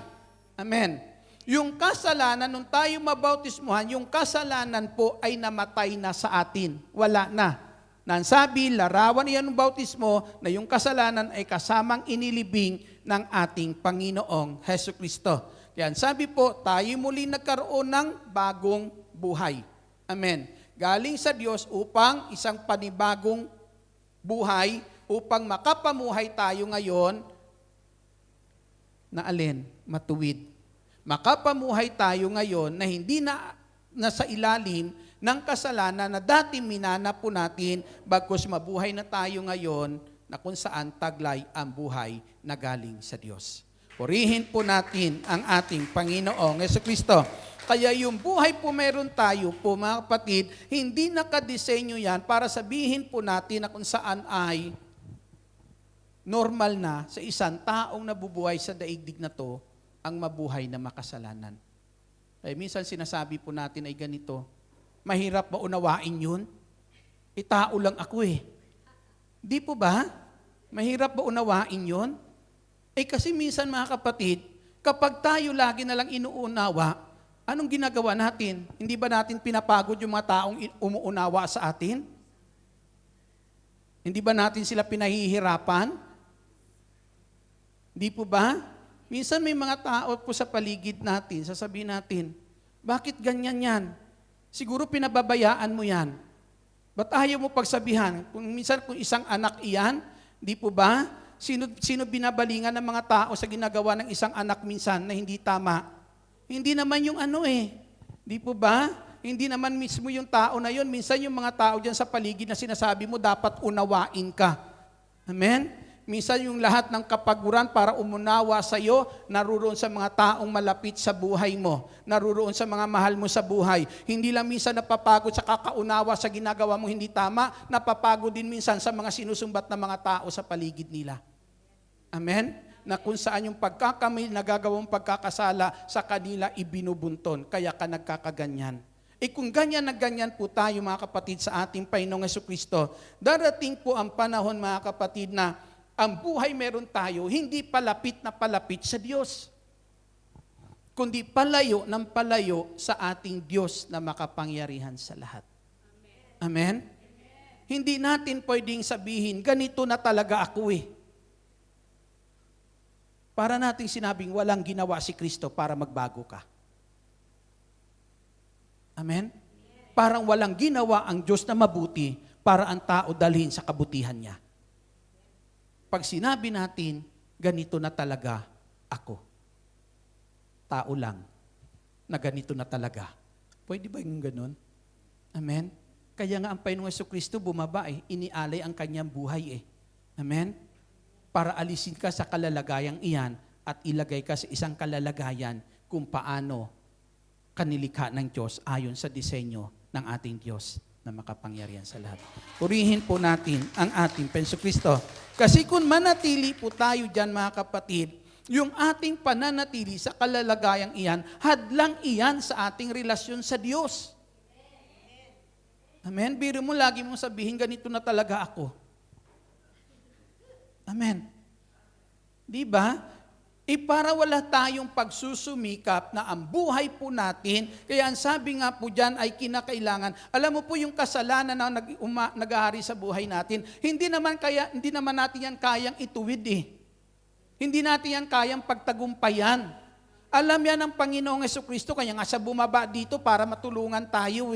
Amen. Yung kasalanan, nung tayo mabautismuhan, yung kasalanan po ay namatay na sa atin. Wala na. Nansabi, larawan iyan ng bautismo na yung kasalanan ay kasamang inilibing ng ating Panginoong Jesucristo. Yan, sabi po, tayo muli nagkaroon ng bagong buhay. Amen. Galing sa Diyos upang isang panibagong buhay, upang makapamuhay tayo ngayon na alin? Matuwid. Makapamuhay tayo ngayon na hindi na nasa ilalim ng kasalanan na dati minana po natin, bagkus mabuhay na tayo ngayon na kung saan taglay ang buhay na galing sa Diyos. Purihin po natin ang ating Panginoong Jesucristo. Kaya yung buhay po meron tayo po mga kapatid, hindi nakadesenyo yan para sabihin po natin na kung saan ay normal na sa isang taong nabubuhay sa daigdig na to ang mabuhay na makasalanan. Kaya minsan sinasabi po natin ay ganito, mahirap ba unawain yun? Tao lang ako eh. Di po ba? Mahirap ba unawain yun? Kasi minsan mga kapatid, kapag tayo lagi na lang inuunawa, anong ginagawa natin? Hindi ba natin pinapagod yung mga taong umuunawa sa atin? Hindi ba natin sila pinahihirapan? Hindi po ba? Minsan may mga tao po sa paligid natin, sasabihin natin, bakit ganyan yan? Siguro pinababayaan mo yan. Ba't ayaw mo pagsabihan? Minsan kung isang anak iyan, di po ba? Sino binabalingan ng mga tao sa ginagawa ng isang anak minsan na hindi tama? Hindi naman yung di po ba? Hindi naman mismo yung tao na yun. Minsan yung mga tao dyan sa paligid na sinasabi mo, dapat unawain ka. Amen? Minsan yung lahat ng kapaguran para umunawa sa iyo, naruroon sa mga taong malapit sa buhay mo. Naruroon sa mga mahal mo sa buhay. Hindi lang minsan napapagod sa kakaunawa sa ginagawa mo hindi tama, napapagod din minsan sa mga sinusumbat na mga tao sa paligid nila. Amen? Na kung saan yung nagagawang pagkakasala sa kanila ibinubunton, kaya ka nagkakaganyan. Kung ganyan na ganyan po tayo mga kapatid sa ating Panginoong Jesucristo, darating po ang panahon mga kapatid na ang buhay meron tayo, hindi palapit na palapit sa Diyos, kundi palayo ng palayo sa ating Diyos na makapangyarihan sa lahat. Amen? Amen? Hindi natin pwedeng sabihin, ganito na talaga ako eh. Para nating sinabing walang ginawa si Kristo para magbago ka. Amen? Parang walang ginawa ang Diyos na mabuti para ang tao dalhin sa kabutihan niya. Pag sinabi natin, ganito na talaga ako. Tao lang na ganito na talaga. Pwede ba yung ganun? Amen? Kaya nga ang Panginoong Jesucristo bumaba inialay ang kanyang buhay Amen? Para alisin ka sa kalalagayang iyan at ilagay ka sa isang kalalagayan kung paano kanilikha ng Diyos ayon sa disenyo ng ating Diyos na makapangyarihan sa lahat. Purihin po natin ang ating Panginoong Kristo. Kasi kung manatili po tayo dyan mga kapatid, yung ating pananatili sa kalalagayang iyan, hadlang iyan sa ating relasyon sa Diyos. Amen? Biro mo lagi mong sabihin, ganito na talaga ako. Amen. Di ba? Para wala tayong pagsusumikap na ang buhay po natin, kaya ang sabi nga po dyan ay kinakailangan. Alam mo po yung kasalanan na nag-ahari sa buhay natin, hindi naman natin yan kayang ituwid Hindi natin yan kayang pagtagumpayan. Alam yan ng Panginoong Jesucristo, kaya nga siya bumaba dito para matulungan tayo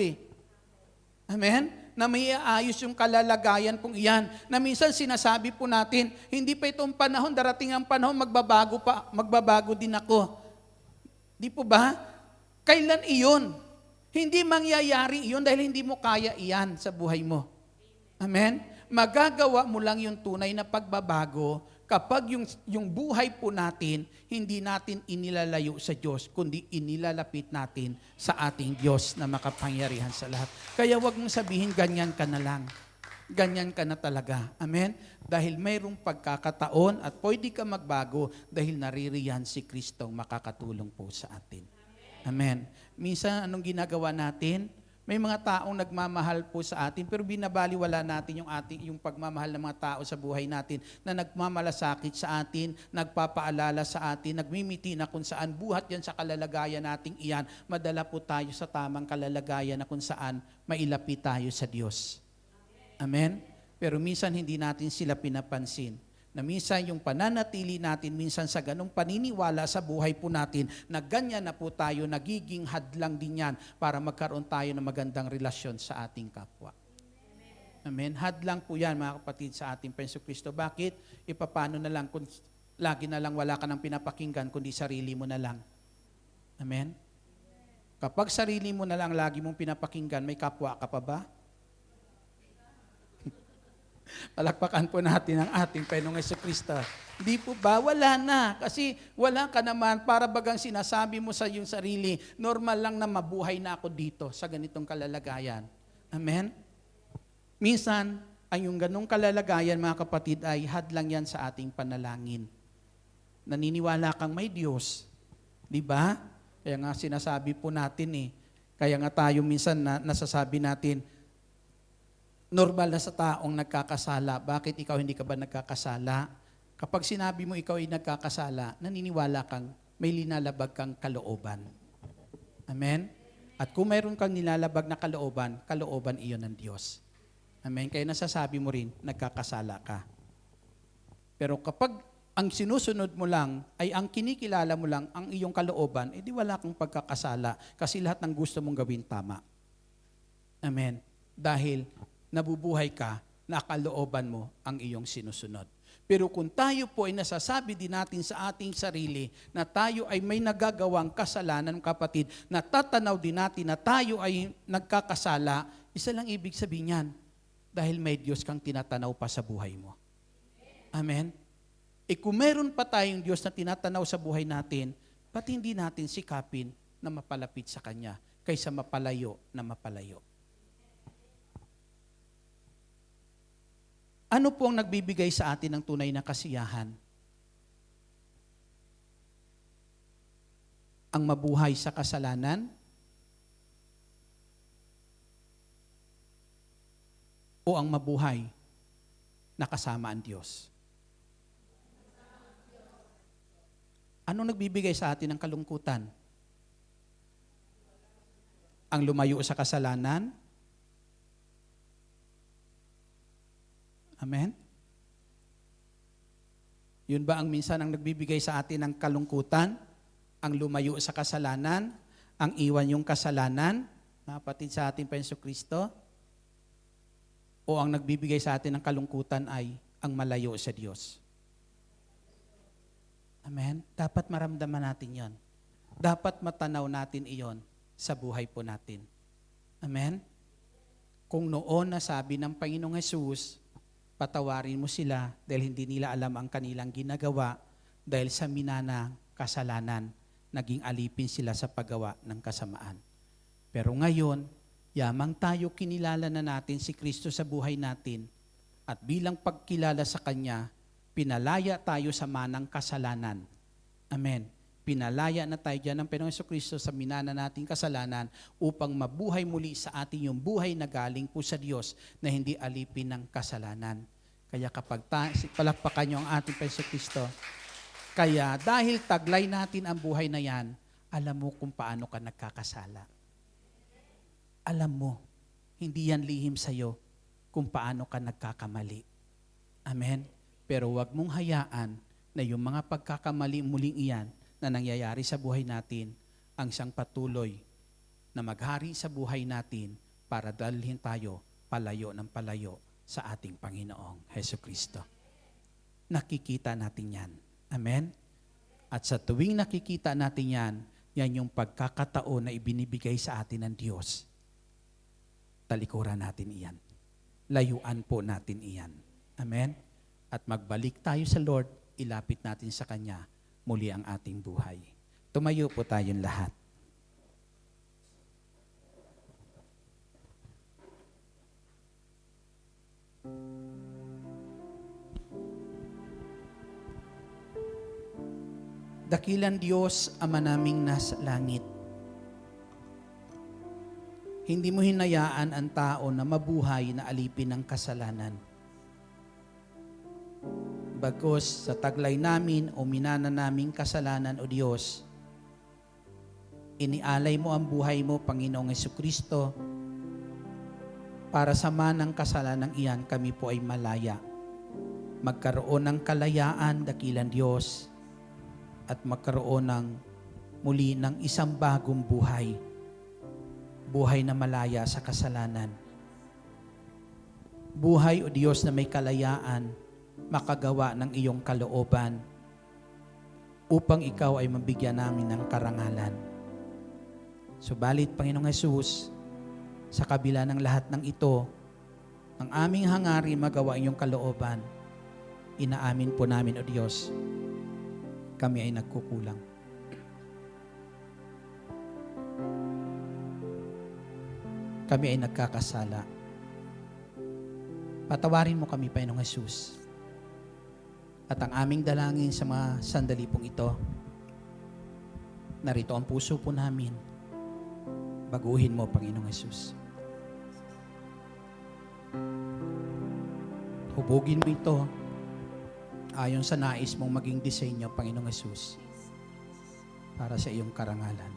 Amen? Na may aayos yung kalalagayan pong iyan. Na minsan sinasabi po natin, hindi pa itong panahon, darating ang panahon, magbabago din ako. Di po ba? Kailan iyon? Hindi mangyayari iyon dahil hindi mo kaya iyan sa buhay mo. Amen? Magagawa mo lang yung tunay na pagbabago kapag yung buhay po natin, hindi natin inilalayo sa Diyos, kundi inilalapit natin sa ating Diyos na makapangyarihan sa lahat. Kaya wag mong sabihin, ganyan ka na lang. Ganyan ka na talaga. Amen? Dahil mayroong pagkakataon at pwede ka magbago dahil naririyan si Kristong makakatulong po sa atin. Amen? Minsan, anong ginagawa natin? May mga taong nagmamahal po sa atin, pero binabaliwala natin yung pagmamahal ng mga tao sa buhay natin na nagmamalasakit sa atin, nagpapaalala sa atin, nagmimiti na kung saan buhat yan sa kalalagayan nating iyan, madala po tayo sa tamang kalalagayan na kung saan mailapit tayo sa Diyos. Amen? Pero minsan hindi natin sila pinapansin. Na minsan yung pananatili natin, minsan sa ganong paniniwala sa buhay po natin, na ganyan na po tayo, nagiging hadlang din yan para magkaroon tayo ng magandang relasyon sa ating kapwa. Amen? Hadlang po yan mga kapatid sa ating Panginoong Kristo. Bakit? Ipapano na lang kung lagi na lang wala ka ng pinapakinggan, kundi sarili mo na lang. Amen? Kapag sarili mo na lang lagi mong pinapakinggan, may kapwa ka pa ba? Palakpakan po natin ang ating Panginoong Jesucristo. Di po ba? Wala na. Kasi wala ka naman, para bagang sinasabi mo sa iyong sarili, normal lang na mabuhay na ako dito sa ganitong kalalagayan. Amen? Minsan, ang yung ganong kalalagayan, mga kapatid, ay hadlang yan sa ating panalangin. Naniniwala kang may Diyos. Di ba? Kaya nga sinasabi po natin Kaya nga tayo minsan nasasabi natin, normal na sa taong nagkakasala. Bakit ikaw hindi ka ba nagkakasala? Kapag sinabi mo ikaw ay nagkakasala, naniniwala kang may linalabag kang kalooban. Amen? At kung mayroon kang nilalabag na kalooban iyon ng Diyos. Amen? Kaya nasasabi mo rin, nagkakasala ka. Pero kapag ang sinusunod mo lang ay ang kinikilala mo lang ang iyong kalooban, edi wala kang pagkakasala kasi lahat ng gusto mong gawin tama. Amen? Dahil nabubuhay ka na kalooban mo ang iyong sinusunod. Pero kung tayo po ay nasasabi din natin sa ating sarili na tayo ay may nagagawang kasalanan, kapatid, na tatanaw din natin na tayo ay nagkakasala, isa lang ibig sabihin yan, dahil may Diyos kang tinatanaw pa sa buhay mo. Amen? Kung meron pa tayong Diyos na tinatanaw sa buhay natin, ba't hindi natin sikapin na mapalapit sa Kanya kaysa mapalayo na mapalayo? Ano po ang nagbibigay sa atin ng tunay na kasiyahan? Ang mabuhay sa kasalanan? O ang mabuhay na kasama ang Diyos? Anong nagbibigay sa atin ng kalungkutan? Ang lumayo sa kasalanan? Amen? Yun ba ang minsan ang nagbibigay sa atin ng kalungkutan? Ang lumayo sa kasalanan? Ang iwan yung kasalanan? Kapatid sa ating Panginoon Kristo? O ang nagbibigay sa atin ng kalungkutan ay ang malayo sa Diyos? Amen? Dapat maramdaman natin yon. Dapat matanaw natin iyon sa buhay po natin. Amen? Kung noon nasabi ng Panginoong Hesus, patawarin mo sila dahil hindi nila alam ang kanilang ginagawa dahil sa minanang kasalanan, naging alipin sila sa paggawa ng kasamaan. Pero ngayon, yamang tayo kinilala na natin si Kristo sa buhay natin at bilang pagkilala sa Kanya, pinalaya tayo sa manang kasalanan. Amen. Pinalaya na tayo dyan ng Panginoong Kristo sa minana nating kasalanan upang mabuhay muli sa atin yung buhay na galing po sa Diyos na hindi alipin ng kasalanan. Kaya kapag palakpakan nyo ang ating Panginoong Kristo, kaya dahil taglay natin ang buhay na yan, alam mo kung paano ka nagkakasala. Alam mo, hindi yan lihim sa'yo kung paano ka nagkakamali. Amen? Pero wag mong hayaan na yung mga pagkakamali muling iyan na nangyayari sa buhay natin ang siyang patuloy na maghari sa buhay natin para dalhin tayo palayo ng palayo sa ating Panginoong Hesukristo. Nakikita natin yan. Amen? At sa tuwing nakikita natin yan, yan yung pagkakataon na ibinibigay sa atin ng Diyos. Talikuran natin iyan. Layuan po natin iyan. Amen? At magbalik tayo sa Lord, ilapit natin sa Kanya muli ang ating buhay. Tumayo po tayong lahat. Dakilang Diyos, Ama naming nasa langit. Hindi mo hinayaan ang tao na mabuhay na alipin ng kasalanan. Bagkus sa taglay namin o minana naming kasalanan o Diyos, inialay mo ang buhay mo, Panginoong Hesukristo, para sa manang kasalanang iyan kami po ay malaya. Magkaroon ng kalayaan, dakilang Diyos, at magkaroon ng muli ng isang bagong buhay. Buhay na malaya sa kasalanan. Buhay o Diyos na may kalayaan, makagawa ng iyong kalooban upang ikaw ay mabigyan namin ng karangalan. Subalit, Panginoong Hesus, sa kabila ng lahat ng ito, ang aming hangarin magawa iyong kalooban, inaamin po namin, O Diyos, kami ay nagkukulang. Kami ay nagkakasala. Patawarin mo kami, Panginoong Hesus. At ang aming dalangin sa mga sandali pong ito, narito ang puso po namin. Baguhin mo, Panginoong Hesus. Hubugin mo ito ayon sa nais mong maging disenyo, Panginoong Hesus, para sa iyong karangalan.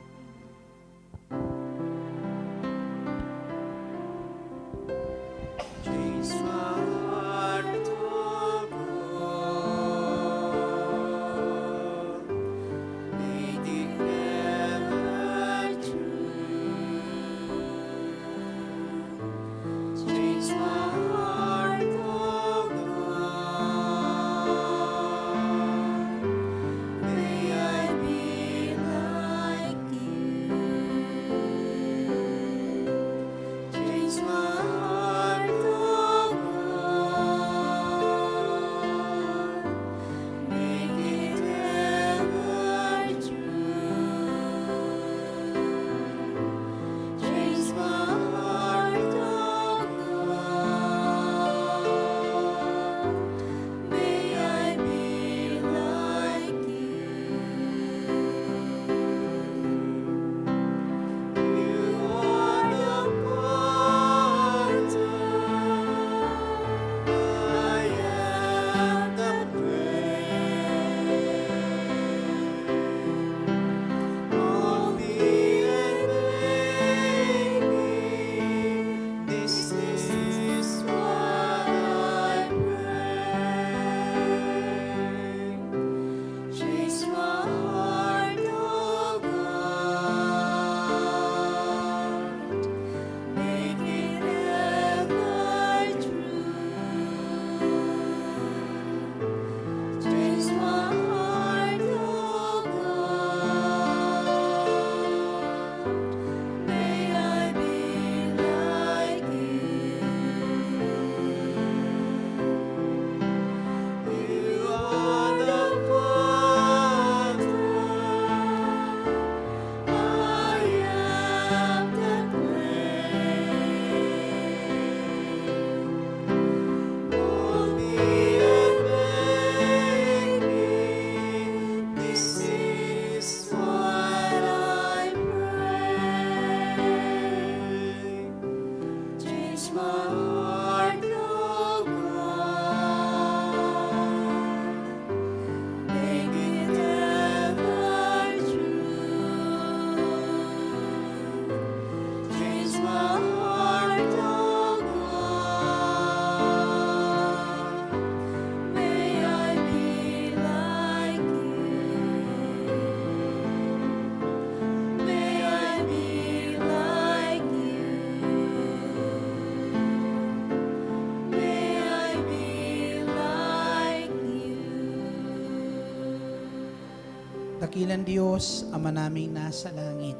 Dakilang Diyos, Ama naming nasa langit,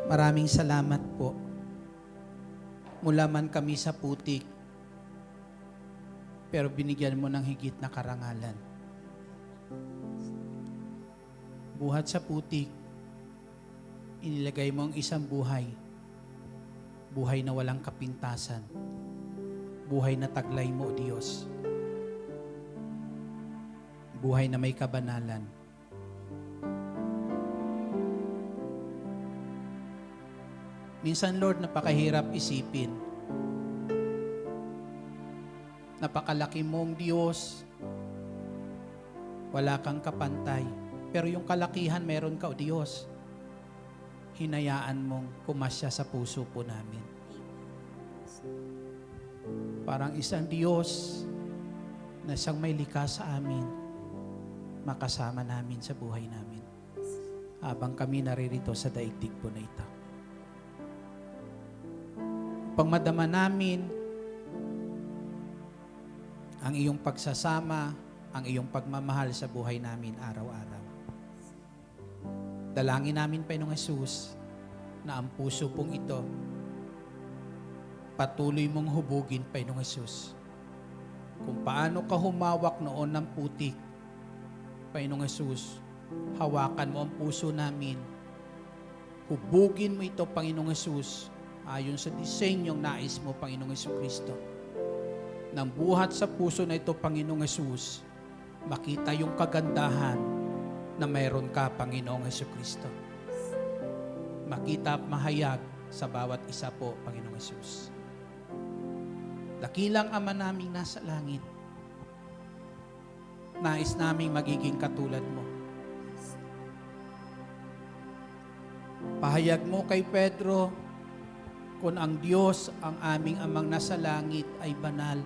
maraming salamat po. Mula man kami sa putik, pero binigyan mo ng higit na karangalan. Buhat sa putik, inilagay mo ang isang buhay, buhay na walang kapintasan, buhay na taglay mo, O Diyos, buhay na may kabanalan. Minsan, Lord, napakahirap isipin. Napakalaki mong Diyos, wala kang kapantay. Pero yung kalakihan meron ka, O Diyos. Hinayaan mong pumasya sa puso po namin. Parang isang Diyos na siyang may likha sa amin, makasama namin sa buhay namin habang kami naririto sa daigdig po na ito. Upang madama namin ang iyong pagsasama, ang iyong pagmamahal sa buhay namin araw-araw. Dalangin namin, Panginoong Hesus, na ang puso pong ito patuloy mong hubugin, Panginoong Hesus. Kung paano ka humawak noon ng putik, Panginoong Hesus, hawakan mo ang puso namin. Hubugin mo ito, Panginoong Hesus, ayon sa disenyong nais mo, Panginoong Hesukristo. Nang buhat sa puso na ito, Panginoong Hesus, makita yung kagandahan na mayroon ka, Panginoong Hesukristo. Makita at mahayag sa bawat isa po, Panginoong Hesus. Dakilang Ama naming nasa langit, nais naming magiging katulad mo. Pahayag mo kay Pedro, kung ang Diyos, ang aming Amang nasa langit ay banal,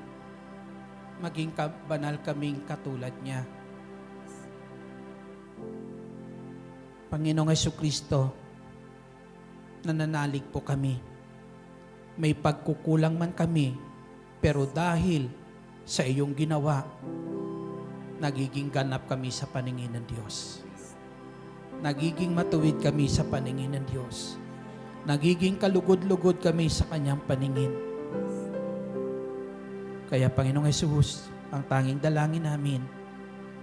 maging banal kaming katulad niya. Panginoong Hesukristo, nananalig po kami. May pagkukulang man kami, pero dahil sa iyong ginawa, nagiging ganap kami sa paningin ng Diyos. Nagiging matuwid kami sa paningin ng Diyos. Nagiging kalugod-lugod kami sa kanyang paningin. Kaya Panginoong Hesus, ang tanging dalangin namin,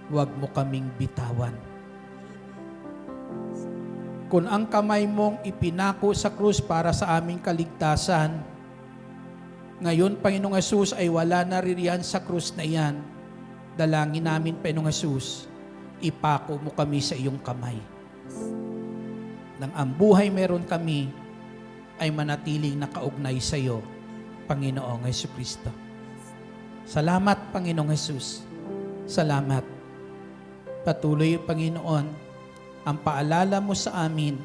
huwag mo kaming bitawan. Kung ang kamay mong ipinako sa krus para sa aming kaligtasan, ngayon, Panginoong Hesus, ay wala na ririyan sa krus na iyan, dalangin namin, Panginoong Hesus, ipako mo kami sa iyong kamay. Nang ang buhay meron kami, ay manatiling nakaugnay sa iyo, Panginoong Hesukristo. Salamat, Panginoong Hesus. Salamat. Patuloy, Panginoon, ang paalala mo sa amin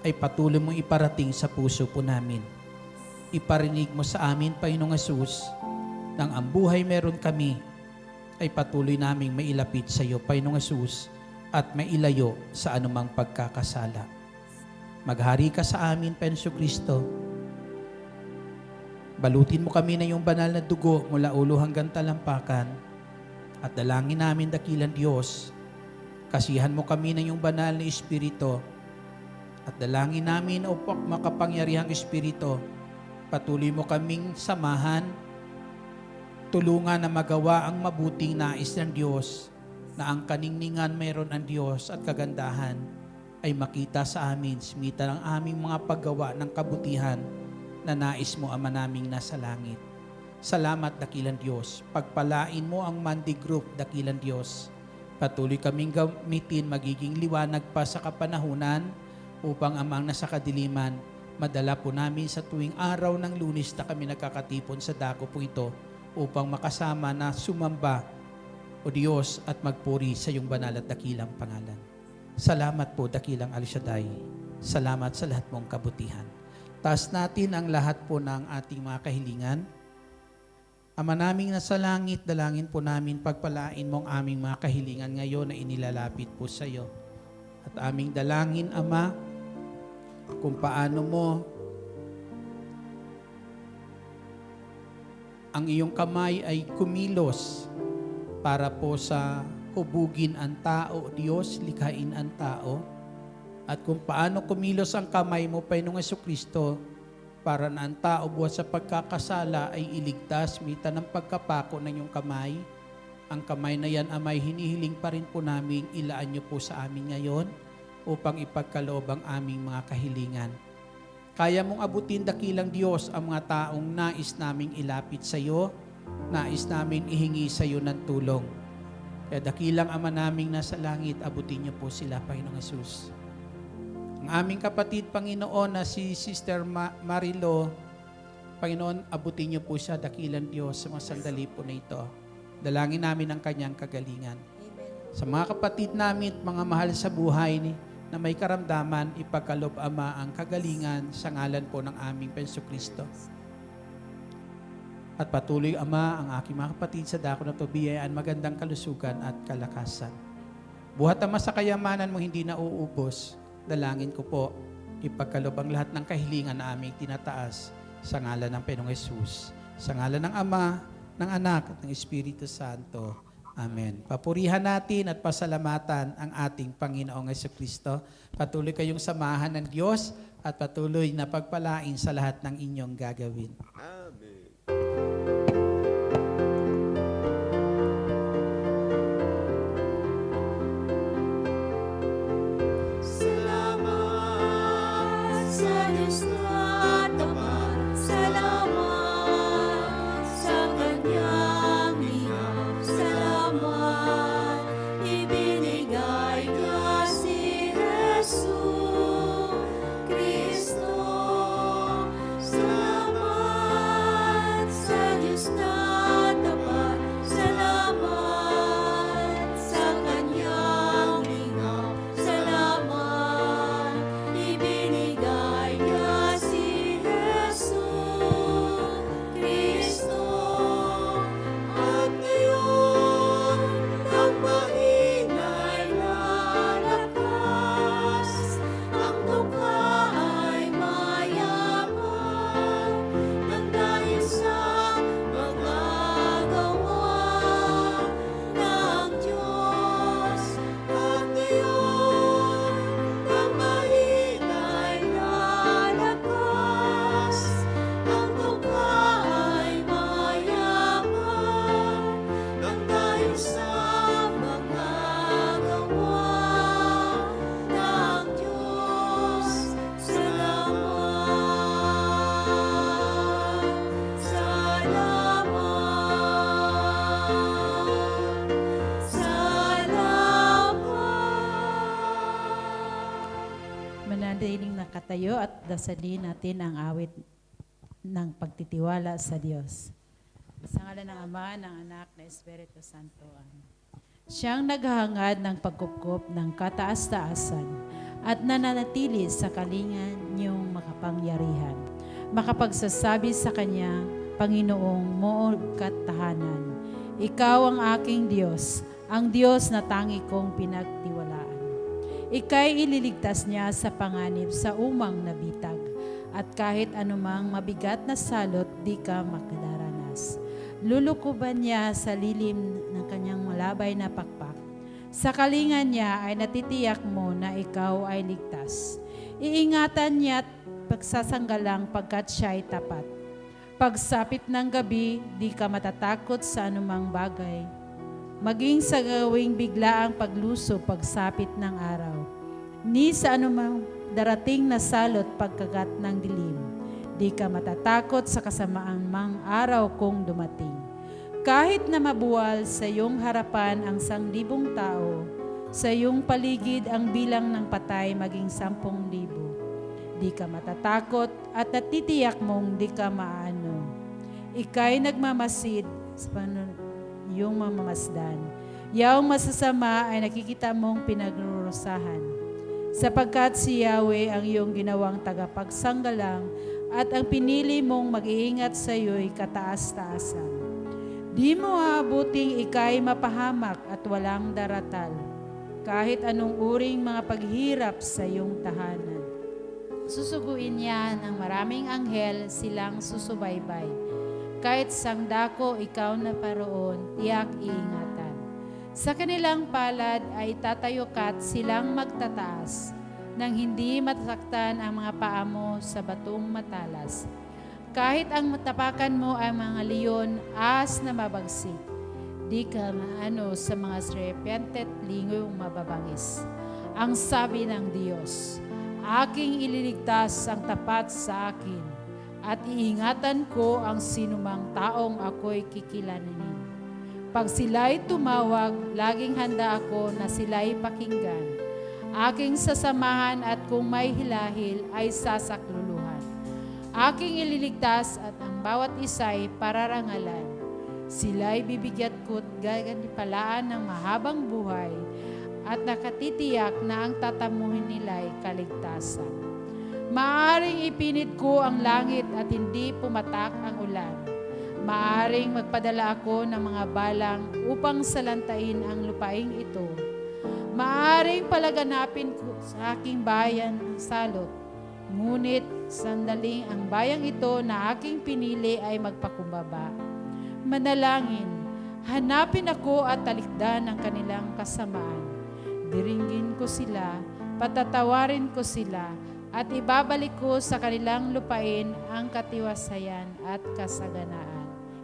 ay patuloy mong iparating sa puso po namin. Iparinig mo sa amin, Panginoong Hesus, nang ang buhay meron kami, ay patuloy naming mailapit sa iyo, Panginoong Hesus, at mailayo sa anumang pagkakasala. Maghari ka sa amin, Panginoong Kristo. Balutin mo kami na iyong banal na dugo mula ulo hanggang talampakan, at dalangin namin, dakilang Diyos, kasihan mo kami ng iyong banal na Espiritu, at dalangin namin, o makapangyarihang Espiritu, patuloy mo kaming samahan, tulungan na magawa ang mabuting nais ng Diyos, na ang kaningningan mayroon ang Diyos at kagandahan ay makita sa amin, smita ng aming mga paggawa ng kabutihan na nais mo, Ama naming nasa langit. Salamat, dakilang Diyos. Pagpalain mo ang Mandi Group, dakilang Diyos. Patuloy kaming gamitin, magiging liwanag pa sa kapanahunan upang amang nasa kadiliman, madala po namin sa tuwing araw ng Lunes na kami nagkakatipon sa dako po ito upang makasama na sumamba, O Diyos, at magpuri sa iyong banal at dakilang pangalan. Salamat po, dakilang El Shaddai. Salamat sa lahat mong kabutihan. Taas natin ang lahat po ng ating mga kahilingan. Ama naming nasa langit, dalangin po namin, pagpalain mo ang aming mga kahilingan ngayon na inilalapit po sa iyo. At aming dalangin, Ama, kung paano mo ang iyong kamay ay kumilos para po sa hubugin ang tao, Diyos, likhain ang tao. At kung paano kumilos ang kamay mo, Panginoong Jesucristo, para na ang tao buhat sa pagkakasala ay iligtas, mita ng pagkapako ng iyong kamay. Ang kamay na yan, Amay, hinihiling pa rin po namin, ilaan niyo po sa amin ngayon upang ipagkaloob ang aming mga kahilingan. Kaya mong abutin, dakilang Diyos, ang mga taong nais naming ilapit sa iyo, nais namin ihingi sa iyo ng tulong. Kaya dakilang Ama naming nasa langit, abutin niyo po sila, Panginoong Hesus. Ang aming kapatid, Panginoon, na si Sister Marilo, Panginoon, abutin niyo po siya, dakilang Diyos, sa mga sandali po na ito. Dalangin namin ang kanyang kagalingan. Sa mga kapatid namin, mga mahal sa buhay na may karamdaman, ipagkaloob, Ama, ang kagalingan sa ngalan po ng aming Jesucristo. At patuloy, Ama, ang aking mga kapatid sa dako na to, biyayaan magandang kalusugan at kalakasan. Buhat, Ama, sa kayamanan mo hindi na uubos. Dalangin ko po, ipagkaloob ang lahat ng kahilingan na aming tinataas sa ngalan ng Panginoong Hesus. Sa ngalan ng Ama, ng Anak, at ng Espiritu Santo. Amen. Papurihan natin at pasalamatan ang ating Panginoong Jesucristo. Patuloy kayong samahan ng Diyos at patuloy na pagpalain sa lahat ng inyong gagawin. Salamat sa Diyos na tapat, salamat sa Kanyang lingap, salamat ibinigay niya si Jesus Kristo. Salamat sa Diyos na tapat, salamat sa Kanyang lingap, salamat ibinigay niya si Jesus Kristo. At ngayon ang mahina'y lalakas, ang tukha ay mayaman, nang dahil sa magagawa ng Diyos. At ngayon ang mahina'y lalakas, ang tukha ay mayaman, nang dahil sa magagawa ng Diyos. Mananatiling nakatayo at dasalin natin ang awit ng pagtitiwala sa Diyos. Sa ngalan ng Ama, ng Anak, ng Espiritu Santo. Amen. Siyang naghahangad ng pagkupkop ng kataas-taasan at nananatili sa kalingan niyong makapangyarihan. Makapagsasabi sa Kanya, Panginoong moong katahanan. Ikaw ang aking Diyos, ang Diyos na tangi kong pinagtiwalaan. Ika'y ililigtas niya sa panganib sa umang nabitag, at kahit anumang mabigat na salot, di ka makadaranas. Lulukuban niya sa lilim ng kanyang malabay na pakpak. Sa kalingan niya ay natitiyak mo na ikaw ay ligtas. Iingatan niya at pagsasanggalang pagkat siya ay tapat. Pagsapit ng gabi, di ka matatakot sa anumang bagay. Maging sa gawing biglaang pagluso pagsapit ng araw. Ni sa anumang darating na salot pagkagat ng dilim. Di ka matatakot sa kasamaang mang araw kung dumating. Kahit na mabuwal sa iyong harapan ang 1,000 tao, sa iyong paligid ang bilang ng patay maging 10,000. Di ka matatakot at natitiyak mong di ka maano. Ika'y nagmamasid sa iyong mamamasdan. Yaong masasama ay nakikita mong pinagrurusahan. Sapagkat si Yahweh ang iyong ginawang tagapagsanggalang at ang pinili mong mag-iingat sa iyo'y kataas-taasan. Di mo aabuting ika'y mapahamak at walang daratal, kahit anong uring mga paghirap sa iyong tahanan. Susuguin niya ng maraming anghel silang susubaybay. Kahit sang dako ikaw na paroon, tiyak iingatan. Sa kanilang palad ay tatayo ka't silang magtataas, nang hindi matasaktan ang mga paa mo sa batong matalas. Kahit ang tapakan mo ay mga leon, as na mabagsik, di ka maano sa mga serpente at lingoy mababangis. Ang sabi ng Diyos, aking ililigtas ang tapat sa akin, at iingatan ko ang sinumang taong ako'y kikilanin. Pag sila'y tumawag, laging handa ako na sila'y pakinggan. Aking sasamahan at kung may hilahil ay sasakluluhan. Aking ililigtas at ang bawat isa'y pararangalan. Sila'y bibigyan ko't gaganipalaan ng mahabang buhay at nakatitiyak na ang tatamuhin nila'y kaligtasan. Maaring ipinit ko ang langit at hindi pumatak ang ulan. Maaring magpadala ako ng mga balang upang salantain ang lupaing ito. Maaring palaganapin ko sa aking bayan ang salot. Ngunit sandaling ang bayang ito na aking pinili ay magpakumbaba. Manalangin, hanapin ako at talikdan ang kanilang kasamaan. Diringgin ko sila, patatawarin ko sila, at ibabalik ko sa kanilang lupain ang katiwasayan at kasaganaan.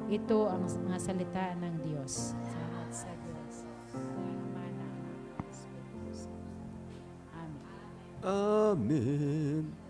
Ito ang mga salita ng Diyos. Salamat sa Diyos. Salamat ng Espiritu Santo. Amen. Amen.